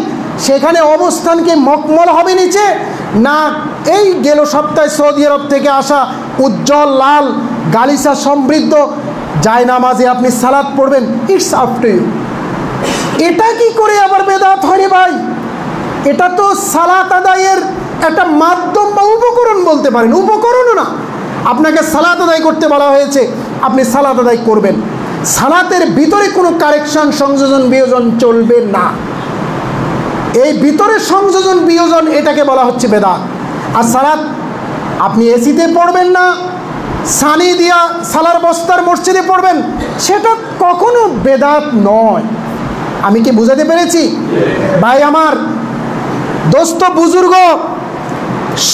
সেখানে অবস্থান কি মকমল হবে নিচে, না এই গেল সপ্তাহে সৌদি আরব থেকে আসা উজ্জ্বল লাল গালিচা সমৃদ্ধ জায়নামাজে আপনি সালাত পড়বেন, ইটস আপ টু ইউ। এটা কি করে আবার বেদাত হয় রে ভাই? এটা তো সালাত আদায়ের একটা মাধ্যম বা উপকরণ বলতে পারেন, উপকরণও না। আপনাকে সালাত আদায় করতে বলা হয়েছে, আপনি সালাত আদায় করবেন, সালাতের ভিতরে কোনো কারেকশন সংযোজন বিয়োজন চলবে না। এই ভিতরে সংযোজন বিয়োজন এটাকে বলা হচ্ছে বেদাত। আর সালাত আপনি এসিতে পড়বেন না, সানি দিয়া সালার বস্তার মসজিদে পড়বেন, সেটা কখনো বেদাত নয়। আমি কি বুঝাতে পেরেছি ভাই আমার? দোস্ত বুজুর্গ,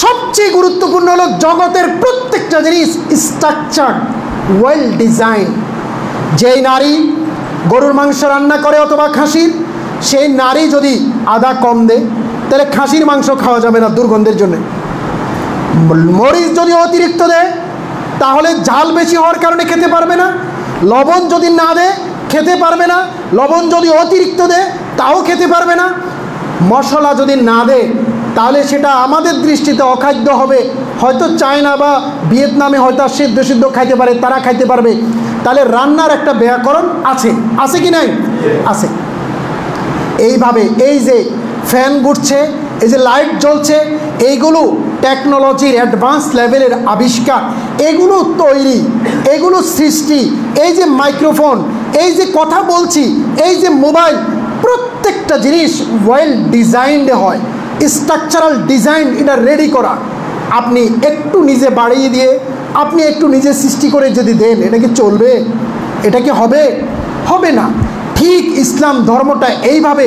সবচেয়ে গুরুত্বপূর্ণ হলো জগতের প্রত্যেকটা জিনিস স্ট্রাকচার ওয়েল ডিজাইন। যেই নারী গরুর মাংস রান্না করে অথবা খাসির, সেই নারী যদি আদা কম দেয় তাহলে খাসির মাংস খাওয়া যাবে না দুর্গন্ধের জন্য। মরিচ যদি অতিরিক্ত দেয় তাহলে ঝাল বেশি হওয়ার কারণে খেতে পারবে না। লবণ যদি না দেয় খেতে পারবে না, লবণ যদি অতিরিক্ত দেয় তাও খেতে পারবে না। মশলা যদি না দেয় তাহলে সেটা আমাদের দৃষ্টিতে অখাদ্য হবে। হয়তো চায়না বা ভিয়েতনামে হয়তো সিদ্ধ সিদ্ধ খাইতে পারে, তারা খাইতে পারবে। তাহলে রান্নার একটা ব্যাকরণ আছে, আছে কি নাই? আছে। এইভাবে এই যে ফ্যান ঘুরছে, এই যে লাইট জ্বলছে, এইগুলো টেকনোলজির অ্যাডভান্স লেভেলের আবিষ্কার, এগুলো তৈরি, এগুলো সৃষ্টি। এই যে মাইক্রোফোন, এই যে কথা বলছি, এই যে মোবাইল, প্রত্যেকটা জিনিস ওয়েল ডিজাইনড হয়, স্ট্রাকচারাল ডিজাইন এটা রেডি করা। আপনি একটু নিজে বাড়িয়ে দিয়ে আপনি একটু নিজে সৃষ্টি করে যদি দেন, এটা কি চলবে? এটা কি হবে? হবে না। ঠিক ইসলাম ধর্মটা এইভাবে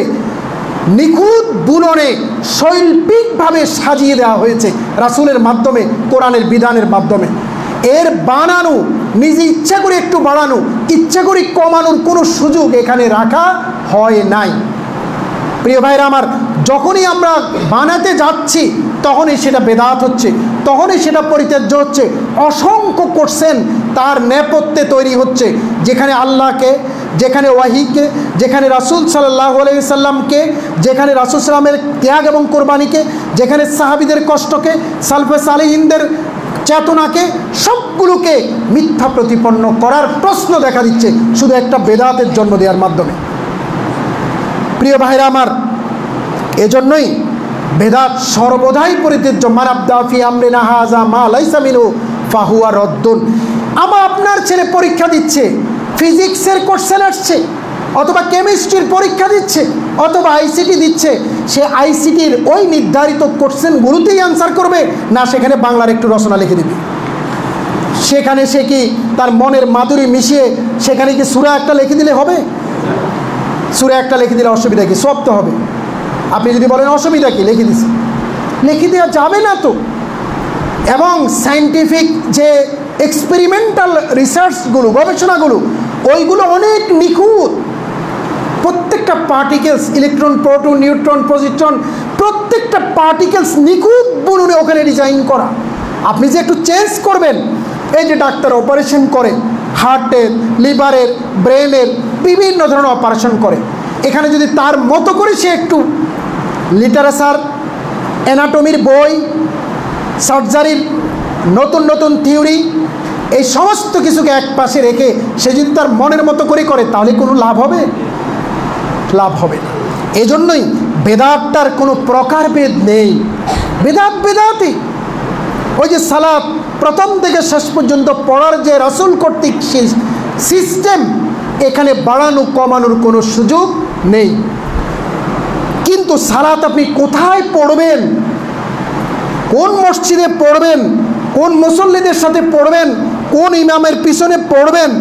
নিখুঁত বুননে শৈল্পিকভাবে সাজিয়ে দেওয়া হয়েছে রাসূলের মাধ্যমে, কোরআনের বিধানের মাধ্যমে। এর বানানো, নিজে ইচ্ছা করে একটু বাড়ানো, ইচ্ছা করে কমানোর কোনো সুযোগ এখানে রাখা হয় নাই। প্রিয় ভাইরা আমার, যখনই আমরা বানাতে যাচ্ছি তখনই সেটা বেদাত হচ্ছে, তখনই সেটা পরিত্যাজ্য হচ্ছে। অসংখ্য কোশ্চেন তার নেপথ্যে তৈরি হচ্ছে, যেখানে আল্লাহকে, যেখানে ওয়াহিকে, যেখানে রাসূল সাল্লাল্লাহু আলাইহি সাল্লামকে, যেখানে রাসূল সাল্লামের ত্যাগ এবং কোরবানিকে, যেখানে সাহাবীদের কষ্টকে, সালফে সালেহিনদের চেতনাকে, সবগুলোকে মিথ্যা প্রতিপন্ন করার প্রশ্ন দেখা দিচ্ছে শুধু একটা বেদাতের জন্ম দেওয়ার মাধ্যমে। প্রিয় ভাইরা আমার, এজন্যই বেদাত সর্বদাই পরিত্যাজ্য। মান আবদা ফি আমরিনা হাযা মা লাইসা মিনহু ফাহুয়া রদ্দুন। আপনার ছেলে পরীক্ষা দিচ্ছে, ফিজিক্সের কোশ্চেন আসছে, অথবা কেমিস্ট্রির পরীক্ষা দিচ্ছে, অথবা আইসিটি দিচ্ছে, সে আইসিটির ওই নির্ধারিত কোশ্চেনগুলোতেই অ্যান্সার করবে, না সেখানে বাংলার একটু রচনা লিখে দিবে? সেখানে সে কি তার মনের মাধুরী মিশিয়ে সেখানে কি সূরা একটা লিখে দিলে হবে? সূরা একটা লিখে দিলে অসুবিধা কি? সব তো হবে। আপনি যদি বলেন অসুবিধা কি, লিখে দিচ্ছি, লিখে দেওয়া যাবে না তো। এবং সায়েন্টিফিক যে এক্সপেরিমেন্টাল রিসার্চগুলো, গবেষণাগুলো, ওইগুলো অনেক নিখুঁত। প্রত্যেকটা particles, electron, proton, neutron, positron, প্রত্যেকটা পার্টিকেলস নিখুঁত বুননে ওখানে ডিজাইন করা। আপনি যে একটু চেঞ্জ করবেন, এই যে ডাক্তার অপারেশন করে হার্টের, লিভারের, ব্রেনের, বিভিন্ন ধরনের অপারেশন করে, এখানে যদি তার মতো করে সে একটু লিটারেচার, অ্যানাটমির বই, সার্জারির নতুন নতুন থিওরি, এই সমস্ত কিছুকে এক পাশে রেখে সে যদি তার মনের মতো করে করে, তাহলে কোনো লাভ হবে? লাভ হবে না। এজন্যই বেদাতটার কোনো প্রকারভেদ নেই, বেদাত বেদাতই। ওই যে সালাত প্রথম থেকে শেষ পর্যন্ত পড়ার যে রাসূল কর্তৃক সিস্টেম, এখানে বাড়ানো কমানোর কোনো সুযোগ নেই। কিন্তু সালাত আপনি কোথায় পড়বেন, কোন মসজিদে পড়বেন, কোন মুসল্লিদের সাথে পড়বেন, কোন ইমামের পিছনে পড়বেন,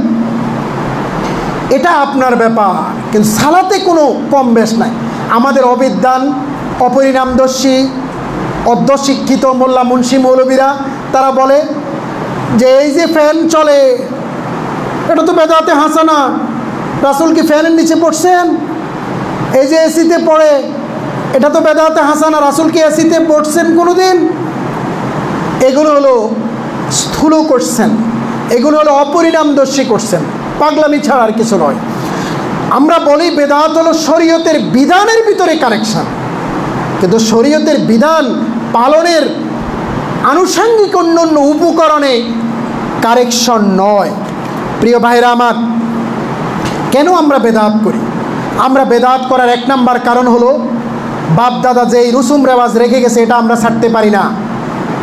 এটা আপনার ব্যাপার। কিন্তু সালাতে কোনো কম বেশ নাই। আমাদের অবিদ্যান, অপরিণামদর্শী, অর্ধশিক্ষিত মোল্লা মুন্সি মৌলবীরা তারা বলে যে এই যে ফ্যান চলে এটা তো বেদাতে হাসানা, রাসূল কি ফ্যানের নিচে পড়ছেন? এই যে এসিতে পড়ে এটা তো বেদাতে হাসানা, রাসূল কি এসিতে পড়ছেন কোনোদিন? এগুলো হলো স্থূল করছেন, এগুলো হলো অপরিণামদর্শী করছেন, পাগলামি ছাড়া আর কিছু নয়। আমরা বলি বেদাত হলো শরীয়তের বিধানের ভিতরে কারেকশন, কিন্তু শরীয়তের বিধান পালনের আনুষঙ্গিক অন্যান্য উপকরণে কারেকশন নয়। প্রিয় ভাইরা আমার, কেন আমরা বেদাত করি? আমরা বেদাত করার এক নাম্বার কারণ হলো বাপ দাদা যেই রুসুম রেওয়াজ রেখে গেছে এটা আমরা ছাড়তে পারি না।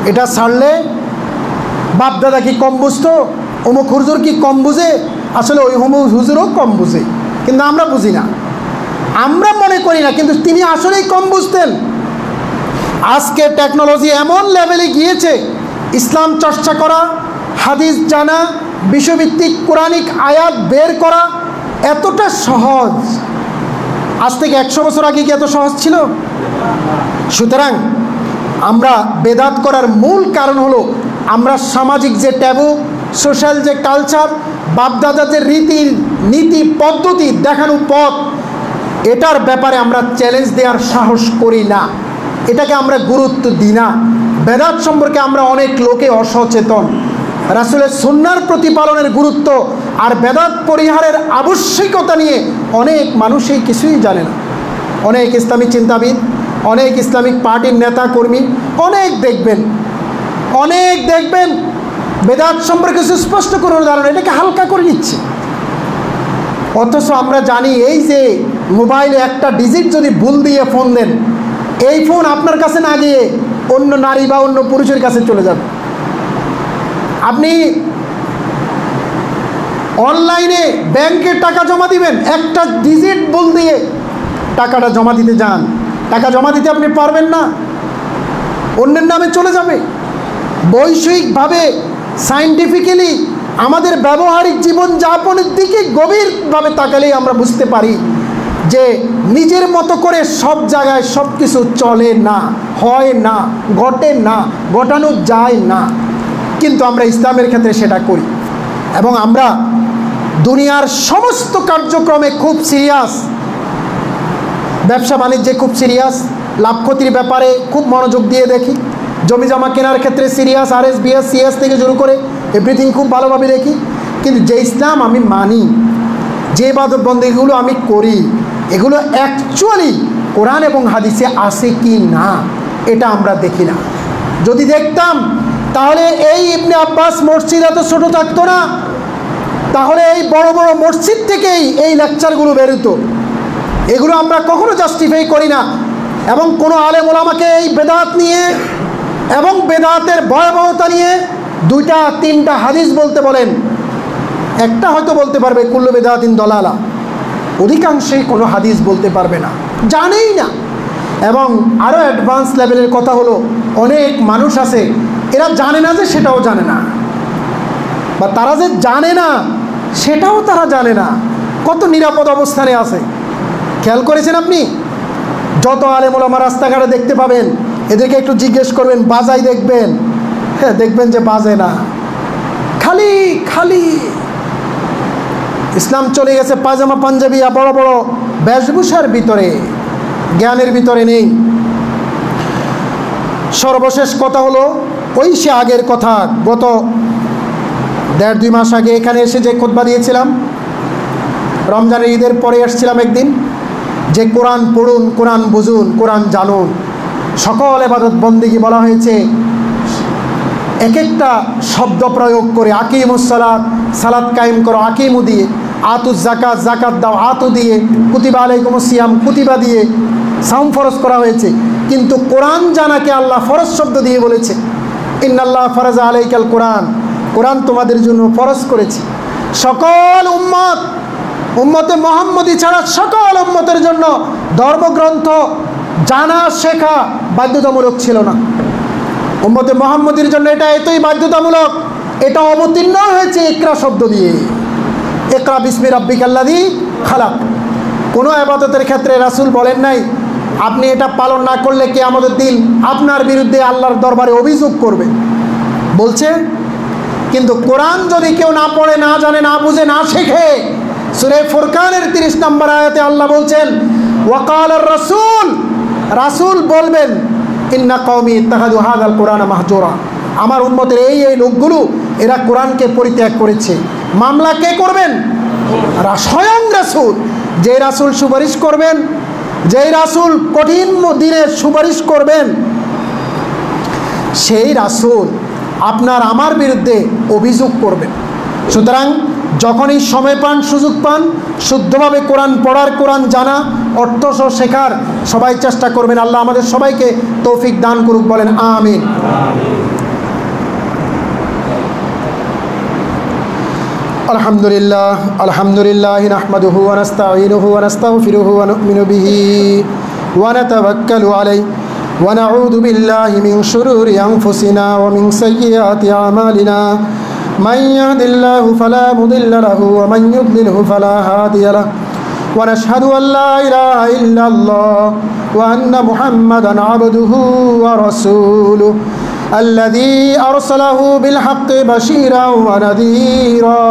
এটা ছাড়লে বাপ দাদা কি কম বুঝতো, অমুক হুজুর কি কম বুঝে? আসলে ওই হুজুরও কম বুঝে, কিন্তু আমরা বুঝি না, আমরা মনে করি না, কিন্তু তিনি আসলেই কম বুঝতেন। আজকে টেকনোলজি এমন লেভেলে গিয়েছে, ইসলাম চর্চা করা, হাদিস জানা, বিশ্বভিত্তিক কোরআনিক আয়াত বের করা এতটা সহজ। আজ থেকে 100 বছর আগে কি এত সহজ ছিল? সুতরাং আমরা বেদাত করার মূল কারণ হলো আমরা সামাজিক যে ট্যাবু, সোশ্যাল যে কালচার, বাপদাদার যে নীতি পদ্ধতি দেখানো পথ, এটার ব্যাপারে আমরা চ্যালেঞ্জ দেওয়ার সাহস করি না, এটাকে আমরা গুরুত্ব দিই না। বেদাত সম্পর্কে আমরা অনেক লোকে অসচেতন। রাসূলের সুন্নাহর প্রতিপালনের গুরুত্ব আর বেদাত পরিহারের আবশ্যিকতা নিয়ে অনেক মানুষই কিছুই জানে না। অনেক ইসলামিক চিন্তাবিদ, অনেক ইসলামিক পার্টির নেতা কর্মী অনেক দেখবেন বেদাত সম্পর্কে সুস্পষ্ট কোনো ধারণা, এটাকে হালকা করে নিচ্ছে। অথচ আমরা জানি এই যে মোবাইলে একটা ডিজিট যদি ভুল দিয়ে ফোন দেন, এই ফোন আপনার কাছে না গিয়ে অন্য নারী বা অন্য পুরুষের কাছে চলে যাবে। আপনি অনলাইনে ব্যাংকে টাকা জমা দিবেন, একটা ডিজিট ভুল দিয়ে টাকাটা জমা দিতে যান, টাকা জমা দিতে আপনি পারবেন না, অন্যের নামে চলে যাবে। বৈষয়িকভাবে সায়েন্টিফিক্যালি আমাদের ব্যবহারিক জীবনযাপনের দিকে গভীরভাবে তাকালেই আমরা বুঝতে পারি যে নিজের মতো করে সব জায়গায় সব কিছু চলে না, হয় না, ঘটে না, ঘটানো যায় না। কিন্তু আমরা ইসলামের ক্ষেত্রে সেটা করি এবং আমরা দুনিয়ার সমস্ত কার্যক্রমে খুব সিরিয়াস, ব্যবসা বাণিজ্যে খুব সিরিয়াস, লাভ ক্ষতির ব্যাপারে খুব মনোযোগ দিয়ে দেখি, জমি জমা কেনার ক্ষেত্রে সিরিয়াস, RS BS CS থেকে শুরু করে এভরিথিং খুব ভালোভাবে দেখি। কিন্তু যে ইসলাম আমি মানি, যে ইবাদত বন্দেগীগুলো আমি করি, এগুলো অ্যাকচুয়ালি কোরআন এবং হাদিসে আছে কি না এটা আমরা দেখি না। যদি দেখতাম তাহলে এই ইবনে আব্বাস মসজিদ এত ছোটো থাকতো না, তাহলে এই বড় বড় মসজিদ থেকেই এই লেকচারগুলো বেরোতো। এগুলো আমরা কখনো জাস্টিফাই করি না। এবং কোনো আলেম ওলামাকে এই বেদাত নিয়ে এবং বেদাতের ভয়াবহতা নিয়ে 2-3টা হাদিস বলতে বলেন, একটা হয়তো বলতে পারবে কুল্লু বেদাতিন দলালা, অধিকাংশই কোনো হাদিস বলতে পারবে না, জানেই না। এবং আরও অ্যাডভান্স লেভেলের কথা হলো, অনেক মানুষ আছে এরা জানে না যে সেটাও জানে না, বা তারা যে জানে না সেটাও তারা জানে না। কত নিরাপদ অবস্থানে আছে খেয়াল করেছেন আপনি? যত আলেম ওলামা রাস্তাঘাটে দেখতে পাবেন, এদেরকে একটু জিজ্ঞেস করবেন বাজাই, দেখবেন হ্যাঁ দেখবেন যে বাজে না, খালি খালি ইসলাম চলে গেছে পাজামা পাঞ্জাবি আর বড় বড় বেশভূষার ভিতরে, জ্ঞানের ভিতরে নেই। সর্বশেষ কথা হলো ওই সে আগের কথা, গত 1.5-2 মাস আগে এখানে এসে যে খুতবা দিয়েছিলাম, রমজানের ঈদের পরে এসেছিলাম একদিন, যে কোরআন পড়ুন, কোরআন বুঝুন, কোরআন জানুন। সকল ইবাদত বন্দেগী বলা হয়েছে এক একটা শব্দ প্রয়োগ করে, আকিমুস সালাত, সালাত কায়েম করো আকিমু দিয়ে, আতুজ জাকাত, জাকাত দাও আতু দিয়ে, কুতিবা আলাইকুমুস সিয়াম, কুতিবা দিয়ে সাওম ফরজ করা হয়েছে। কিন্তু কোরআন জানাকে আল্লাহ ফরজ শব্দ দিয়ে বলেছে, ইন্নাল্লাহ ফারাজা আলাইকাল কোরআন, কোরআন তোমাদের জন্য ফরজ করেছি। সকল উম্মতে মুহাম্মদী ছাড়া সকল উম্মতের জন্য ধর্মগ্রন্থ জানা শেখা বাধ্যতামূলক ছিল না। উম্মতে মুহাম্মদীর জন্য এটা এতই বাধ্যতামূলক, এটা অবতীর্ণ হয়েছে ইকরা শব্দ দিয়ে। ইকরা বিসমি রাব্বিকাল্লাযী খালাক। কোনো ইবাদতের ক্ষেত্রে রাসূল বলেন নাই আপনি এটা পালন না করলে কিয়ামতের দিন আপনার বিরুদ্ধে আল্লাহর দরবারে অভিযোগ করবে, বলছে। কিন্তু কোরআন যদি কেউ না পড়ে, না জানে, না বুঝে, না শেখে, সূরা ফুরকানের 30 নম্বর আয়াতে আল্লাহ বলছেন ওয়াকালার রাসূল, রাসূল বলবেন ইন্না কওমি ইত্তাখাযু হাযাল কুরআনা মাহজুরা, আমার উম্মতের এই লোকগুলো এরা কোরআনকে পরিত্যাগ করেছে। মামলা কে করবেন? স্বয়ং রাসূল। যে রাসূল সুপারিশ করবেন, যেই রাসূল কঠিন দিনে সুপারিশ করবেন, সেই রাসূল আপনার আমার বিরুদ্ধে অভিযোগ করবেন। সুতরাং যখনই সময় পান, সুযোগ পান, শুদ্ধভাবে কোরআন পড়ার, কোরআন জানা, অর্থসহ শেখার সবাই চেষ্টা করবেন। আল্লাহ আমাদের সবাইকে তৌফিক দান করুক, বলেন আমিন। আলহামদুলিল্লাহ আলহামদুলিল্লাহ নাহমাদুহু ওয়া নাস্তাঈনুহু ওয়া নাস্তাগফিরুহু ওয়া নু'মিনু বিহি ওয়া নাতাওয়াক্কালু আলাইহি ওয়া নাউযু বিল্লাহি মিন শুরুরি আনফুসিনা ওয়া মিন সাইয়্যাতি আমালিনা মান ইয়াহদিল্লাহু ফালা মুদিল্লা লাহু ওয়া মান ইউদ্লিলহু ফালা হাদিয়া লাহু ওয়া নাশহাদু আল লা ইলাহা ইল্লাল্লাহ ওয়া আন্না মুহাম্মাদান আবদুহু ওয়া রাসূলুহু الذي أرسله بالحق بشيرا ونذيرا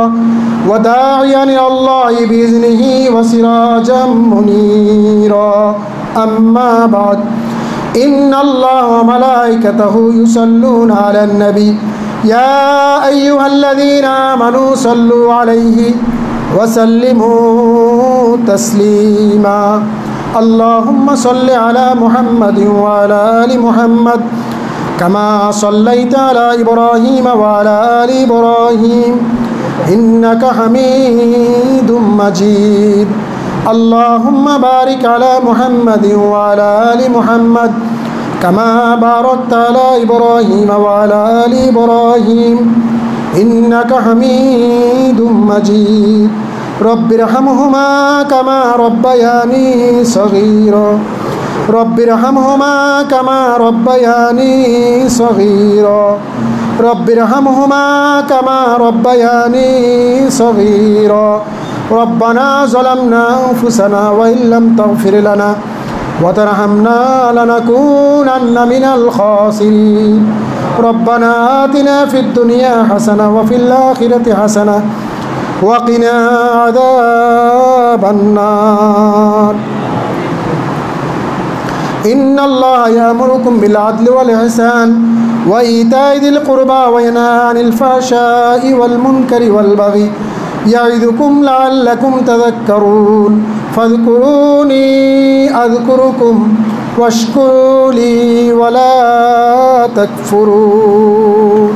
وداعيا إلى الله بإذنه وسراجا منيرا أما بعد إن الله وملائكته يصلون على النبي يا أيها الذين آمنوا صلوا عليه وسلموا تسليما اللهم صل على محمد وعلى آل محمد كما صليت على إبراهيم وعلى آل إبراهيم إنك حميد مجيد اللهم بارك على محمد وعلى آل محمد كما باركت على إبراهيم وعلى آل إبراهيم إنك حميد مجيد رب ارحمهما كما ربياني صغيرا رب ارحمهما كما ربياني صغيرا رب ارحمهما كما ربياني صغيرا ربنا ظلمنا أنفسنا وإن لم تغفر لنا وترحمنا لنكونن من الخاسرين ربنا آتنا في الدنيا حسنة وفي الآخرة حسنة وقنا عذاب النار إن الله يأمركم بالعدل والإحسان وإيتاء ذي القربى وينهى عن الفحشاء والمنكر والبغي يعظكم لعلكم تذكرون فاذكروني أذكركم واشكروا لي ولا تكفرون